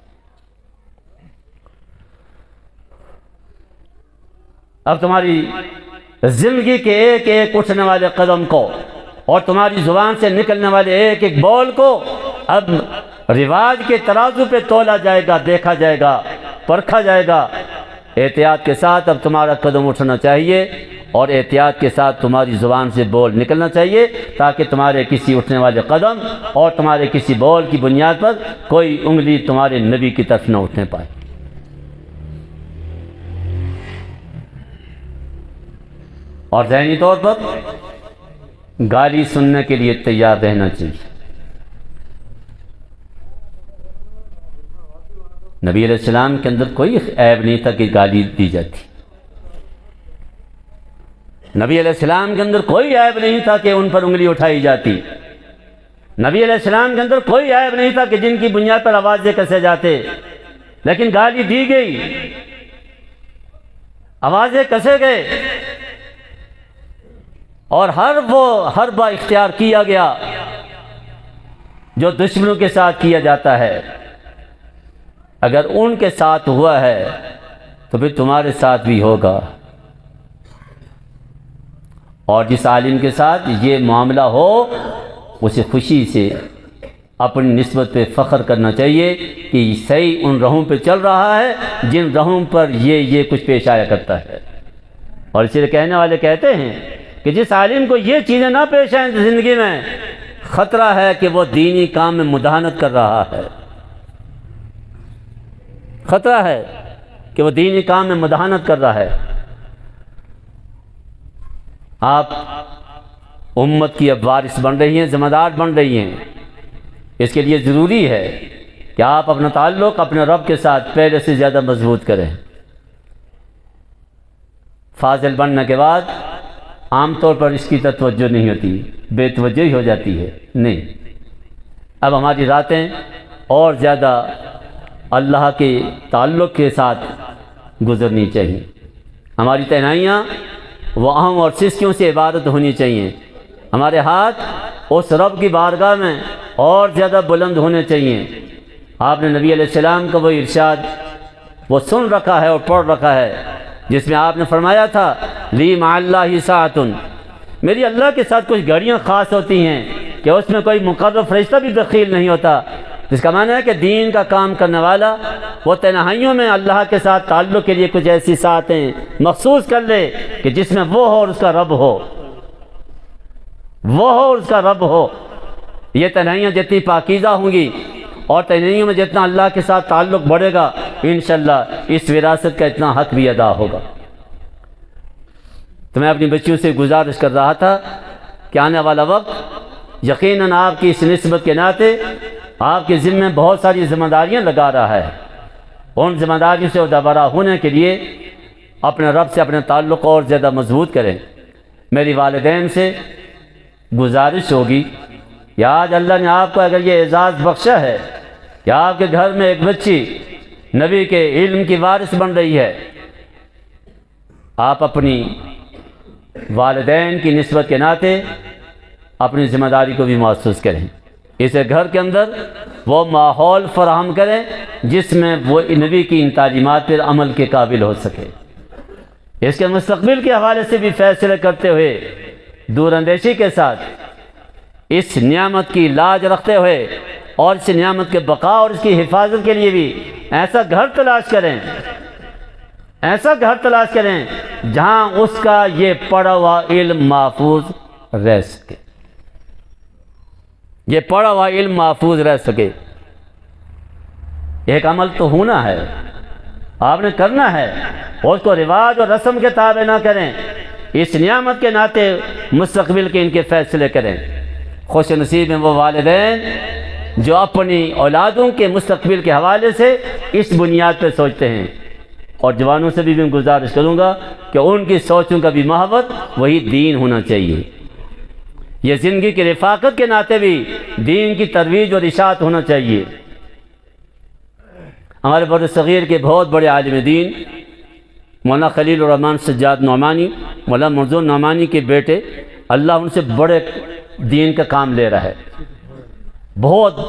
اب تمہاری زندگی کے ایک ایک اٹھنے والے قدم کو اور تمہاری زبان سے نکلنے والے ایک ایک بول کو اب رواج کے ترازو پہ تولا جائے گا، دیکھا جائے گا، پرکھا جائے گا۔ احتیاط کے ساتھ اب تمہارا قدم اٹھنا چاہیے اور احتیاط کے ساتھ تمہاری زبان سے بول نکلنا چاہیے، تاکہ تمہارے کسی اٹھنے والے قدم اور تمہارے کسی بول کی بنیاد پر کوئی انگلی تمہارے نبی کی طرف نہ اٹھنے پائے۔ اور ذہنی طور پر گالی سننے کے لیے تیار رہنا چاہیے۔ نبی علیہ السلام کے اندر کوئی عیب نہیں تھا کہ گالی دی جاتی، نبی علیہ السلام کے اندر کوئی عیب نہیں تھا کہ ان پر انگلی اٹھائی جاتی، نبی علیہ السلام کے اندر کوئی عیب نہیں تھا کہ جن کی بنیاد پر آوازیں کسے جاتے، لیکن گالی دی گئی، آوازیں کسے گئے، اور ہر با اختیار کیا گیا جو دشمنوں کے ساتھ کیا جاتا ہے۔ اگر ان کے ساتھ ہوا ہے تو پھر تمہارے ساتھ بھی ہوگا، اور جس عالم کے ساتھ یہ معاملہ ہو اسے خوشی سے اپنی نسبت پہ فخر کرنا چاہیے کہ صحیح ان راہوں پہ چل رہا ہے جن راہوں پر یہ کچھ پیش آیا کرتا ہے۔ اور اس لیے کہنے والے کہتے ہیں کہ جس عالم کو یہ چیزیں نہ پیش آئیں زندگی میں، خطرہ ہے کہ وہ دینی کام میں مداہنت کر رہا ہے، خطرہ ہے کہ وہ دینی کام میں مداہنت کر رہا ہے۔ آپ امت کی اب وارث بن رہی ہیں، ذمہ دار بن رہی ہیں، اس کے لیے ضروری ہے کہ آپ اپنا تعلق اپنے رب کے ساتھ پہلے سے زیادہ مضبوط کریں۔ فاضل بننے کے بعد عام طور پر اس کی توجہ نہیں ہوتی، بے توجہی ہو جاتی ہے، نہیں، اب ہماری راتیں اور زیادہ اللہ کے تعلق کے ساتھ گزرنی چاہیے، ہماری تنہائیاں وہ اہم اور سسکیوں سے عبادت ہونی چاہیے، ہمارے ہاتھ اس رب کی بارگاہ میں اور زیادہ بلند ہونے چاہیے۔ آپ نے نبی علیہ السلام کا وہ ارشاد وہ سن رکھا ہے اور پڑھ رکھا ہے، جس میں آپ نے فرمایا تھا لی مع اللہ ساعۃ، میری اللہ کے ساتھ کچھ گھڑیاں خاص ہوتی ہیں کہ اس میں کوئی مقرر فرشتہ بھی دخیل نہیں ہوتا، جس کا معنی ہے کہ دین کا کام کرنے والا وہ تنہائیوں میں اللہ کے ساتھ تعلق کے لیے کچھ ایسی ساعتیں مخصوص کر لے کہ جس میں وہ ہو اور اس کا رب ہو، وہ ہو اور اس کا رب ہو۔ یہ تنہائیاں جتنی پاکیزہ ہوں گی اور تنہائیوں میں جتنا اللہ کے ساتھ تعلق بڑھے گا، انشاءاللہ اس وراثت کا اتنا حق بھی ادا ہوگا۔ تو میں اپنی بچیوں سے گزارش کر رہا تھا کہ آنے والا وقت یقیناً آپ کی اس نسبت کے ناطے آپ کے ذمہ بہت ساری ذمہ داریاں لگا رہا ہے، ان ذمہ داریوں سے عہدہ ہونے کے لیے اپنے رب سے اپنے تعلق اور زیادہ مضبوط کریں۔ میری والدین سے گزارش ہوگی کہ آج اللہ نے آپ کو اگر یہ اعزاز بخشا ہے کہ آپ کے گھر میں ایک بچی نبی کے علم کی وارث بن رہی ہے، آپ اپنی والدین کی نسبت کے ناطے اپنی ذمہ داری کو بھی محسوس کریں، اسے گھر کے اندر وہ ماحول فراہم کریں جس میں وہ نبی کی ان تعلیمات پر عمل کے قابل ہو سکے، اس کے مستقبل کے حوالے سے بھی فیصلے کرتے ہوئے دور اندیشی کے ساتھ اس نعمت کی لاج رکھتے ہوئے اور اس نعمت کے بقا اور اس کی حفاظت کے لیے بھی ایسا گھر تلاش کریں، ایسا گھر تلاش کریں جہاں اس کا یہ پڑھا ہوا علم محفوظ رہ سکے، یہ پڑھا ہوا علم محفوظ رہ سکے۔ ایک عمل تو ہونا ہے، آپ نے کرنا ہے، اور اس کو رواج اور رسم کے تابع نہ کریں، اس نعمت کے ناطے مستقبل کے ان کے فیصلے کریں۔ خوش نصیب ہیں وہ والدین جو اپنی اولادوں کے مستقبل کے حوالے سے اس بنیاد پہ سوچتے ہیں، اور جوانوں سے بھی میں گزارش کروں گا کہ ان کی سوچوں کا بھی محور وہی دین ہونا چاہیے، یہ زندگی کی رفاقت کے ناطے بھی دین کی ترویج اور اشاعت ہونا چاہیے۔ ہمارے بر صغیر کے بہت بڑے عالم دین مولانا خلیل الرحمن سجاد نعمانی، مولانا منظور نعمانی کے بیٹے، اللہ ان سے بڑے دین کا کام لے رہا ہے، بہت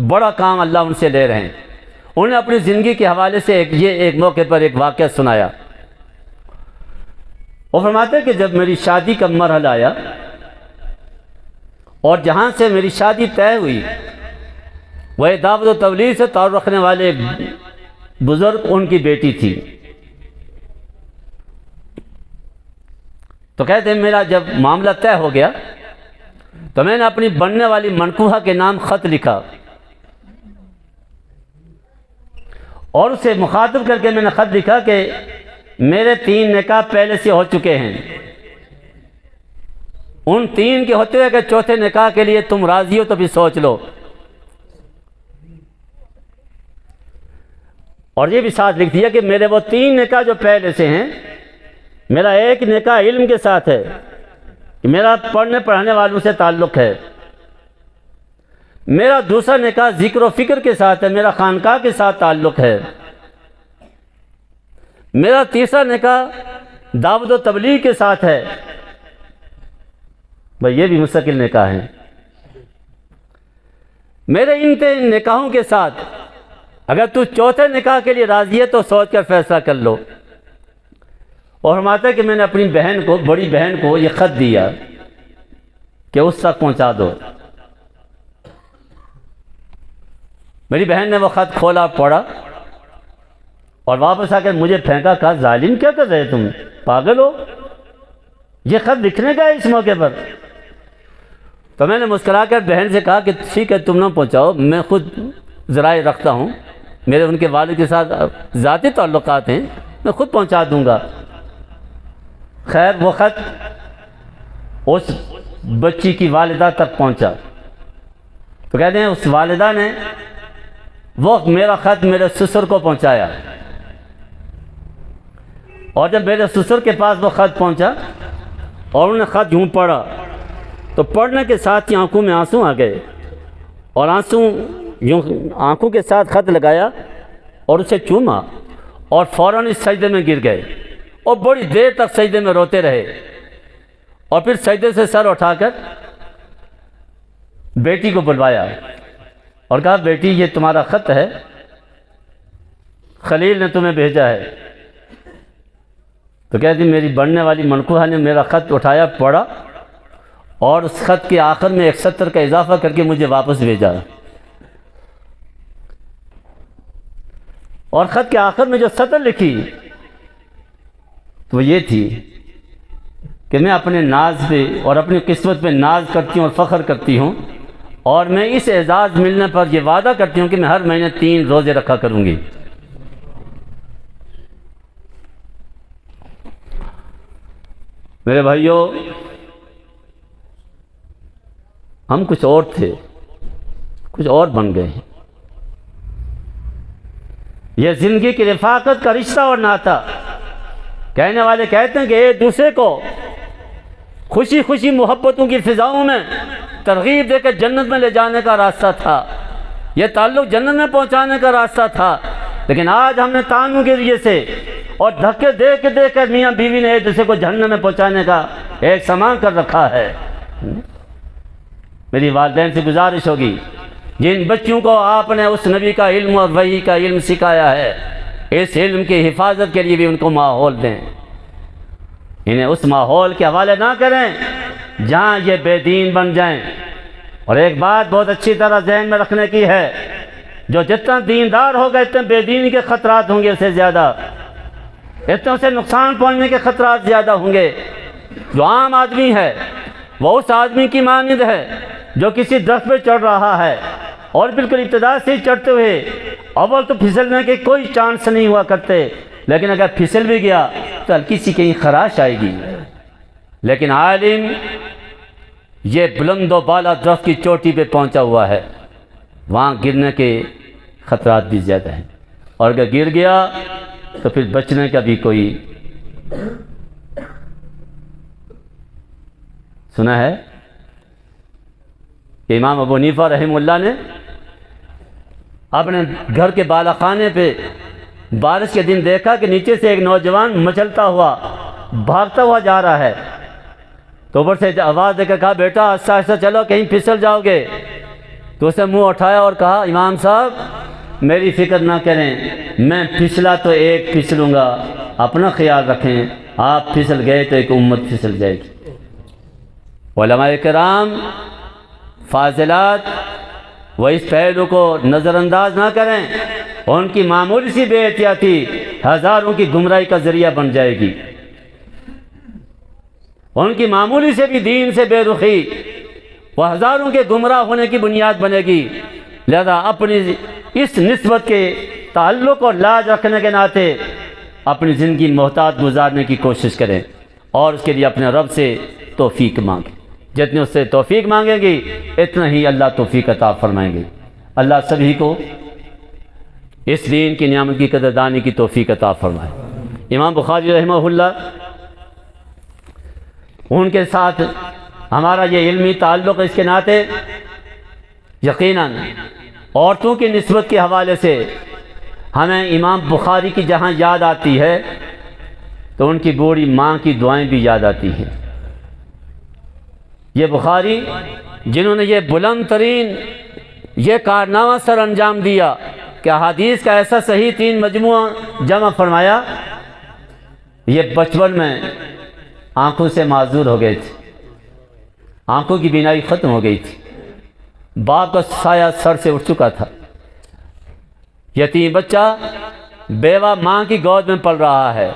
بڑا کام اللہ ان سے لے رہے ہیں۔ انہوں نے اپنی زندگی کے حوالے سے ایک موقع پر ایک واقعہ سنایا وہ فرماتے ہیں کہ جب میری شادی کا مرحلہ آیا اور جہاں سے میری شادی طے ہوئی وہ دعوت و تبلیغ سے تعلق رکھنے والے بزرگ ان کی بیٹی تھی، تو کہتے ہیں میرا جب معاملہ طے ہو گیا تو میں نے اپنی بننے والی منکوہہ کے نام خط لکھا اور اسے مخاطب کر کے میں نے خط لکھا کہ میرے 3 نکاح پہلے سے ہو چکے ہیں، ان 3 کے ہوتے ہوئے کہ چوتھے نکاح کے لیے تم راضی ہو تو بھی سوچ لو، اور یہ بھی ساتھ لکھ دیا کہ میرے وہ 3 نکاح جو پہلے سے ہیں، میرا ایک نکاح علم کے ساتھ ہے، میرا پڑھنے پڑھانے والوں سے تعلق ہے، میرا دوسرا نکاح ذکر و فکر کے ساتھ ہے، میرا خانقاہ کے ساتھ تعلق ہے، میرا تیسرا نکاح دعوت و تبلیغ کے ساتھ ہے۔ بھائی یہ بھی مستقل نکاح ہیں۔ میرے ان 3 نکاحوں کے ساتھ اگر تو چوتھے نکاح کے لیے راضی ہے تو سوچ کر فیصلہ کر لو۔ اور فرماتا ہے کہ میں نے اپنی بہن کو، بڑی بہن کو یہ خط دیا کہ اس تک پہنچا دو۔ میری بہن نے وہ خط کھولا، پڑھا اور واپس آ کر مجھے پھینکا، کہا ظالم کیا کر رہے تم، پاگل ہو، یہ خط لکھنے کا ہے اس موقع پر؟ تو میں نے مسکرا کر بہن سے کہا کہ ٹھیک ہے تم نہ پہنچاؤ، میں خود ذرائع رکھتا ہوں، میرے ان کے والد کے ساتھ ذاتی تعلقات ہیں، میں خود پہنچا دوں گا۔ خیر وہ خط اس بچی کی والدہ تک پہنچا تو کہتے ہیں اس والدہ نے وہ میرا خط میرے سسر کو پہنچایا، اور جب میرے سسر کے پاس وہ خط پہنچا اور انہوں نے خط یوں پڑھا تو پڑھنے کے ساتھ ہی آنکھوں میں آنسو آ گئے، اور آنسو یوں آنکھوں کے ساتھ خط لگایا اور اسے چوما اور فوراً اس سجدے میں گر گئے اور بڑی دیر تک سجدے میں روتے رہے، اور پھر سجدے سے سر اٹھا کر بیٹی کو بلوایا اور کہا بیٹی یہ تمہارا خط ہے، خلیل نے تمہیں بھیجا ہے۔ تو کہتی میری بڑھنے والی منکوہہ نے میرا خط اٹھایا، پڑھا اور اس خط کے آخر میں 1 سطر کا اضافہ کر کے مجھے واپس بھیجا، اور خط کے آخر میں جو سطر لکھی وہ یہ تھی کہ میں اپنے ناز پہ اور اپنی قسمت پہ ناز کرتی ہوں اور فخر کرتی ہوں، اور میں اس اعزاز ملنے پر یہ وعدہ کرتی ہوں کہ میں ہر مہینے 3 روزے رکھا کروں گی۔ میرے بھائیوں، ہم کچھ اور تھے، کچھ اور بن گئے ہیں۔ یہ زندگی کی رفاقت کا رشتہ اور ناتا، کہنے والے کہتے ہیں کہ ایک دوسرے کو خوشی خوشی محبتوں کی فضاؤں میں ترغیب دے کر جنت میں لے جانے کا راستہ تھا، یہ تعلق جنت میں پہنچانے کا راستہ تھا، لیکن آج ہم نے تانوں کے ذریعے سے اور دھکے دے کر میاں بیوی نے ایک دوسرے کو جہنم میں پہنچانے کا ایک سامان کر رکھا ہے۔ میری والدین سے گزارش ہوگی، جن بچوں کو آپ نے اس نبی کا علم اور وحی کا علم سکھایا ہے، اس علم کی حفاظت کے لیے بھی ان کو ماحول دیں، انہیں اس ماحول کے حوالے نہ کریں جہاں یہ بے دین بن جائیں۔ اور ایک بات بہت اچھی طرح ذہن میں رکھنے کی ہے، جو جتنا دیندار ہوگا اتنے بے دینی کے خطرات ہوں گے، اسے زیادہ اتنے اسے نقصان پہنچنے کے خطرات زیادہ ہوں گے۔ جو عام آدمی ہے وہ اس آدمی کی مانند ہے جو کسی درخت پہ چڑھ رہا ہے اور بالکل ابتدا سے ہی چڑھتے ہوئے اول تو پھسلنے کے کوئی چانس نہیں ہوا کرتے، لیکن اگر پھسل بھی گیا تو ہلکی سی کہیں خراش آئے گی۔ لیکن عالم یہ بلند و بالا درخت کی چوٹی پہ پہنچا ہوا ہے، وہاں گرنے کے خطرات بھی زیادہ ہیں، اور اگر گر گیا تو پھر بچنے کا بھی کوئی سنا ہے کہ امام ابو حنیفہ رحمہ اللہ نے اپنے گھر کے بالا خانے پہ بارش کے دن دیکھا کہ نیچے سے ایک نوجوان مچلتا ہوا بھاگتا ہوا جا رہا ہے، تو اوپر سے آواز دے کر کہا بیٹا آہستہ آہستہ چلو کہیں پھسل جاؤ گے۔ تو اسے منہ اٹھایا اور کہا امام صاحب میری فکر نہ کریں، میں پھسلا تو ایک پھسلوں گا، اپنا خیال رکھیں، آپ پھسل گئے تو ایک امت پھسل جائے گی۔ علماء کرام فاضلات وہ اس پہلو کو نظر انداز نہ کریں، ان کی معمولی سی بے احتیاطی ہزاروں کی گمراہی کا ذریعہ بن جائے گی، ان کی معمولی سے بھی دین سے بے رخی وہ ہزاروں کے گمراہ ہونے کی بنیاد بنے گی۔ لہذا اپنی اس نسبت کے تعلق اور لاج رکھنے کے ناطے اپنی زندگی محتاط گزارنے کی کوشش کریں اور اس کے لیے اپنے رب سے توفیق مانگیں۔ جتنے اس سے توفیق مانگیں گی اتنا ہی اللہ توفیق عطا فرمائیں گے۔ اللہ سبھی کو اس دین کی نعمت کی قدردانی کی توفیق عطا فرمائے۔ امام بخاری رحمہ اللہ، ان کے ساتھ ہمارا یہ علمی تعلق اس کے ناطے یقیناً عورتوں کی نسبت کے حوالے سے ہمیں امام بخاری کی جہاں یاد آتی ہے تو ان کی بوڑھی ماں کی دعائیں بھی یاد آتی ہیں۔ یہ بخاری جنہوں نے یہ بلند ترین یہ کارنامہ سر انجام دیا کہ احادیث کا ایسا صحیح 3 مجموعہ جمع فرمایا، یہ بچپن میں آنکھوں سے معذور ہو گئے تھے، آنکھوں کی بینائی ختم ہو گئی تھی، باپ کا سایہ سر سے اٹھ چکا تھا، یتیم بچہ بیوہ ماں کی گود میں پل رہا ہے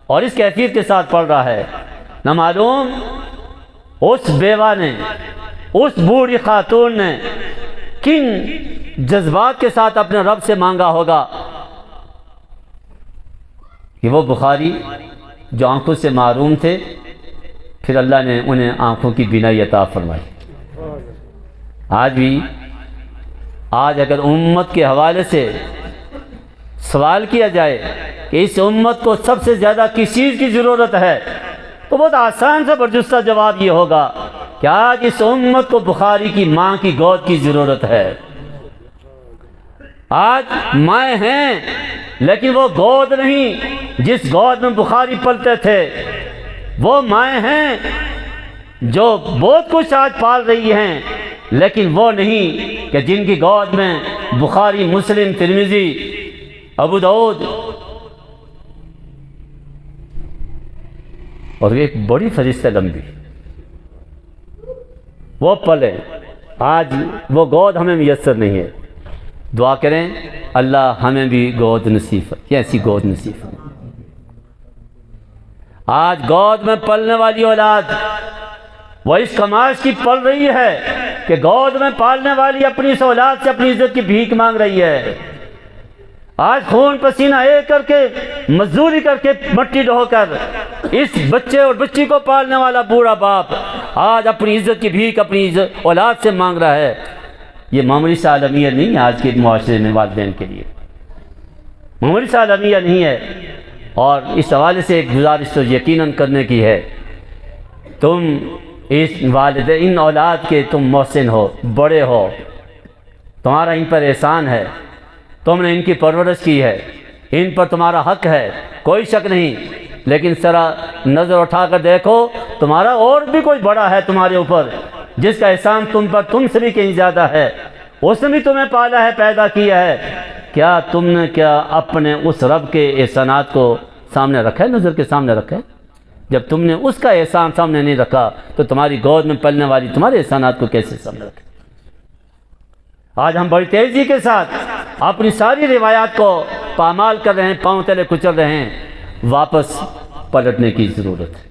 اور اس کیفیت کے ساتھ پل رہا ہے، نہ معلوم اس بیوہ نے، اس بوڑھی خاتون نے کن جذبات کے ساتھ اپنے رب سے مانگا ہوگا کہ وہ بخاری جو آنکھوں سے محروم تھے پھر اللہ نے انہیں آنکھوں کی بینائی عطا فرمائی۔ آج اگر امت کے حوالے سے سوال کیا جائے کہ اس امت کو سب سے زیادہ کس چیز کی ضرورت ہے تو بہت آسان سے برجستہ جواب یہ ہوگا کہ آج اس امت کو بخاری کی ماں کی گود کی ضرورت ہے۔ آج مائیں ہیں لیکن وہ گود نہیں جس گود میں بخاری پلتے تھے، وہ مائیں ہیں جو بہت کچھ آج پال رہی ہیں لیکن وہ نہیں کہ جن کی گود میں بخاری، مسلم، ترمذی، ابو داؤد اور ایک بڑی فہرست لمبی وہ پلے، آج وہ گود ہمیں میسر نہیں ہے۔ دعا کریں اللہ ہمیں بھی گود نصیب ہے، ایسی گود نصیب ہے۔ آج گود میں پلنے والی اولاد وہ اس کماش کی پل رہی ہے کہ گود میں پالنے والی اپنی اس اولاد سے اپنی عزت کی بھیک مانگ رہی ہے۔ آج خون پسینہ ایک کر کے مزدوری کر کے مٹی ڈھو کر اس بچے اور بچی کو پالنے والا بوڑھا باپ آج اپنی عزت کی بھیک اپنی اولاد سے مانگ رہا ہے۔ یہ معمولی سا عالمیہ نہیں ہے آج کے معاشرے میں والدین کے لیے، معمولی سا عالمیہ نہیں ہے۔ اور اس حوالے سے ایک گزارش تو یقیناً کرنے کی ہے، تم اس والدین ان اولاد کے تم محسن ہو، بڑے ہو، تمہارا ان پر احسان ہے، تم نے ان کی پرورش کی ہے، ان پر تمہارا حق ہے، کوئی شک نہیں، لیکن ذرا نظر اٹھا کر دیکھو تمہارا اور بھی کوئی بڑا ہے تمہارے اوپر جس کا احسان تم پر تم سے بھی کہیں زیادہ ہے، اس نے بھی تمہیں پالا ہے، پیدا کیا ہے۔ کیا تم نے اپنے اس رب کے احسانات کو سامنے رکھا ہے، نظر کے سامنے رکھا ہے؟ جب تم نے اس کا احسان سامنے نہیں رکھا تو تمہاری گود میں پلنے والی تمہارے احسانات کو کیسے سامنے رکھے؟ آج ہم بڑی تیزی کے ساتھ اپنی ساری روایات کو پامال کر رہے ہیں، پاؤں تلے کچل رہے ہیں۔ واپس پلٹنے کی ضرورت ہے،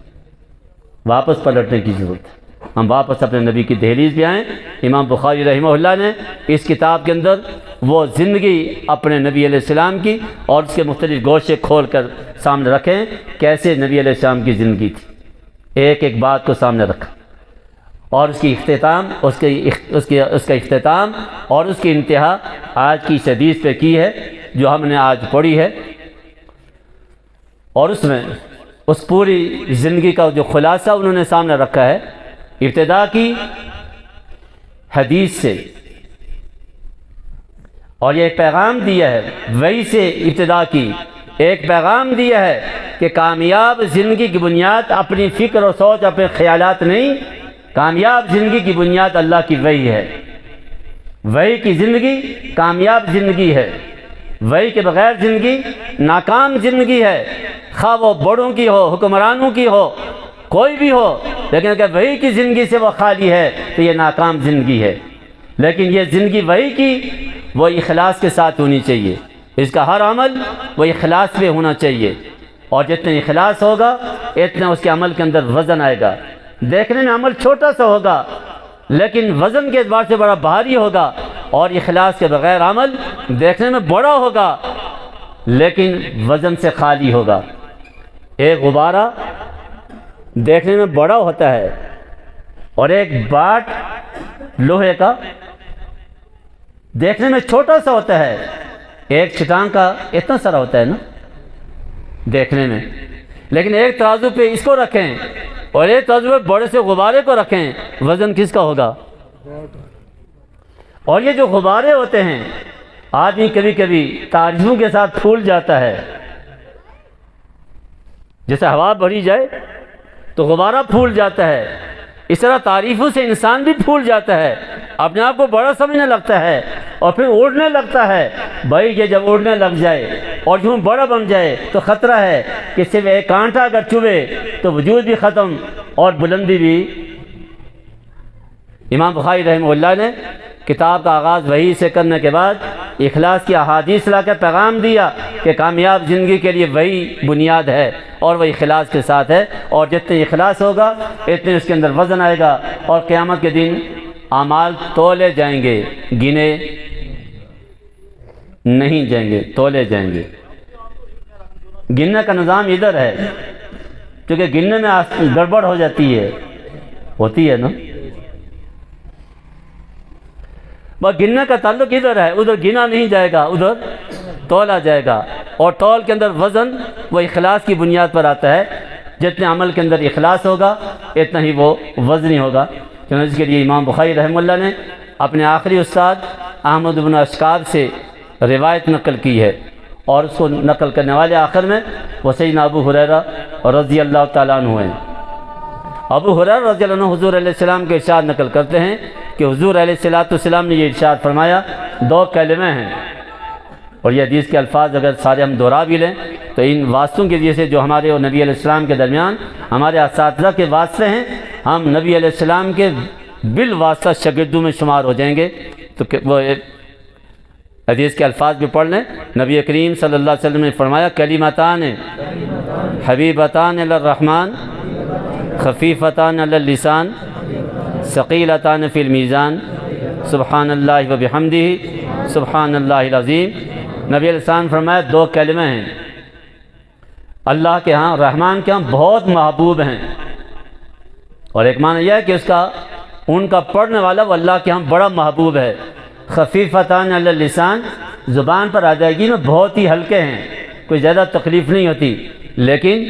واپس پلٹنے کی ضرورت ہے۔ ہم واپس اپنے نبی کی دہلیز پہ آئیں۔ امام بخاری رحمہ اللہ نے اس کتاب کے اندر وہ زندگی اپنے نبی علیہ السلام کی اور اس کے مختلف گوشے کھول کر سامنے رکھیں، کیسے نبی علیہ السلام کی زندگی تھی، ایک ایک بات کو سامنے رکھا اور اس کی اختتام اس کا اختتام اور اس کی انتہا آج کی اس حدیث پہ کی ہے جو ہم نے آج پڑھی ہے، اور اس میں اس پوری زندگی کا جو خلاصہ انہوں نے سامنے رکھا ہے۔ ابتدا کی حدیث سے اور یہ ایک پیغام دیا ہے، وہی سے ابتدا کی ایک پیغام دیا ہے کہ کامیاب زندگی کی بنیاد اپنی فکر اور سوچ، اپنے خیالات نہیں، کامیاب زندگی کی بنیاد اللہ کی وحی ہے۔ وحی کی زندگی کامیاب زندگی ہے، وحی کے بغیر زندگی ناکام زندگی ہے، خواہ وہ بڑوں کی ہو، حکمرانوں کی ہو، کوئی بھی ہو، لیکن اگر وہی کی زندگی سے وہ خالی ہے تو یہ ناکام زندگی ہے۔ لیکن یہ زندگی وہی کی وہ اخلاص کے ساتھ ہونی چاہیے، اس کا ہر عمل وہ اخلاص پہ ہونا چاہیے، اور جتنا اخلاص ہوگا اتنا اس کے عمل کے اندر وزن آئے گا۔ دیکھنے میں عمل چھوٹا سا ہوگا لیکن وزن کے اعتبار سے بڑا بھاری ہوگا، اور اخلاص کے بغیر عمل دیکھنے میں بڑا ہوگا لیکن وزن سے خالی ہوگا۔ ایک غبارہ دیکھنے میں بڑا ہوتا ہے اور ایک باٹ لوہے کا دیکھنے میں چھوٹا سا ہوتا ہے، ایک چٹان کا اتنا سارا ہوتا ہے نا دیکھنے میں، لیکن ایک ترازو پہ اس کو رکھیں اور ایک ترازو پہ بڑے سے غبارے کو رکھیں، وزن کس کا ہوگا؟ اور یہ جو غبارے ہوتے ہیں آدمی کبھی کبھی تعریفوں کے ساتھ پھول جاتا ہے، جیسے ہوا بھری جائے تو غبارہ پھول جاتا ہے، اس طرح تعریفوں سے انسان بھی پھول جاتا ہے، اپنے آپ کو بڑا سمجھنے لگتا ہے اور پھر اڑنے لگتا ہے۔ بھائی یہ جب اڑنے لگ جائے اور یوں بڑا بن جائے تو خطرہ ہے کہ صرف ایک کانٹا اگر چبھے تو وجود بھی ختم اور بلندی بھی۔ امام بخاری رحمہ اللہ نے کتاب کا آغاز وحی سے کرنے کے بعد اخلاص کی احادیث لا کے پیغام دیا کہ کامیاب زندگی کے لیے وہی بنیاد ہے اور وہ اخلاص کے ساتھ ہے، اور جتنے اخلاص ہوگا اتنے اس کے اندر وزن آئے گا، اور قیامت کے دن اعمال تولے جائیں گے، گنے نہیں جائیں گے، تولے جائیں گے۔ گننے کا نظام ادھر ہے، کیونکہ گننے میں گڑبڑ ہو جاتی ہے، ہوتی ہے نا، بس گننے کا تعلق ادھر ہے، ادھر گنا نہیں جائے گا، ادھر تولا جائے گا، اور تول کے اندر وزن وہ اخلاص کی بنیاد پر آتا ہے، جتنے عمل کے اندر اخلاص ہوگا اتنا ہی وہ وزنی ہوگا۔ چنانچہ اس کے لیے امام بخاری رحمہ اللہ نے اپنے آخری استاد احمد بن اشکاب سے روایت نقل کی ہے، اور اس کو نقل کرنے والے آخر میں وہ سیدنا ابو ہریرہ رضی اللہ تعالیٰ عنہ ہیں۔ ابو ہریرہ رضی اللہ عنہ حضور علیہ السلام کے ارشاد نقل کرتے ہیں کہ حضور علیہ السلام نے یہ ارشاد فرمایا، دو کلمے ہیں، اور یہ حدیث کے الفاظ اگر سارے ہم دہرا بھی لیں تو ان واسطوں کے ذریعے سے جو ہمارے اور نبی علیہ السلام کے درمیان ہمارے اساتذہ کے واسطے ہیں، ہم نبی علیہ السلام کے بالواسطہ شاگردوں میں شمار ہو جائیں گے۔ تو وہ حدیث کے الفاظ بھی پڑھ لیں۔ نبی کریم صلی اللہ علیہ وسلم نے فرمایا، کلمتان حبیبتان الی الرحمن خفیفتان علی اللسان ثقیلتان فی المیزان سبحان اللہ و بحمدہ سبحان اللہ العظیم۔ نبی علیہ السلام نے فرمایا دو کلمے ہیں اللہ کے ہاں، رحمان کے ہاں بہت محبوب ہیں، اور ایک معنی یہ ہے کہ ان کا پڑھنے والا وہ اللہ کے ہاں بڑا محبوب ہے۔ خفیفتان علی اللسان، زبان پر ادائیگی میں بہت ہی ہلکے ہیں، کوئی زیادہ تکلیف نہیں ہوتی، لیکن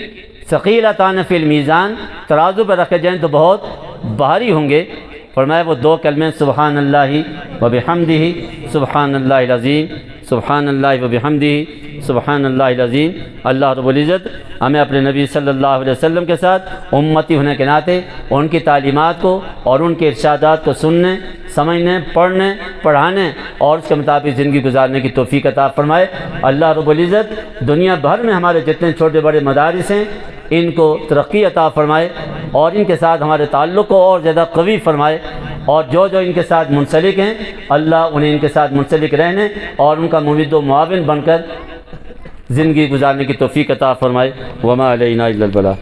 ثقیلتان فی المیزان، ترازو پر رکھے جائیں تو بہت بھاری ہوں گے۔ فرمایا وہ دو کلمے سبحان اللہ و بحمدہ سبحان اللہ العظیم، سبحان اللہ و بحمدہ سبحان اللہ العظیم۔ اللہ رب العزت ہمیں اپنے نبی صلی اللہ علیہ وسلم کے ساتھ امتی ہونے کے ناطے ان کی تعلیمات کو اور ان کے ارشادات کو سننے، سمجھنے، پڑھنے، پڑھانے اور اس کے مطابق زندگی گزارنے کی توفیق عطا فرمائے۔ اللہ رب العزت دنیا بھر میں ہمارے جتنے چھوٹے بڑے مدارس ہیں ان کو ترقی عطا فرمائے، اور ان کے ساتھ ہمارے تعلق کو اور زیادہ قوی فرمائے، اور جو ان کے ساتھ منسلک ہیں اللہ انہیں ان کے ساتھ منسلک رہنے اور ان کا ممد و معاون بن کر زندگی گزارنے کی توفیق عطا فرمائے۔ وما علینا الا البلاغ۔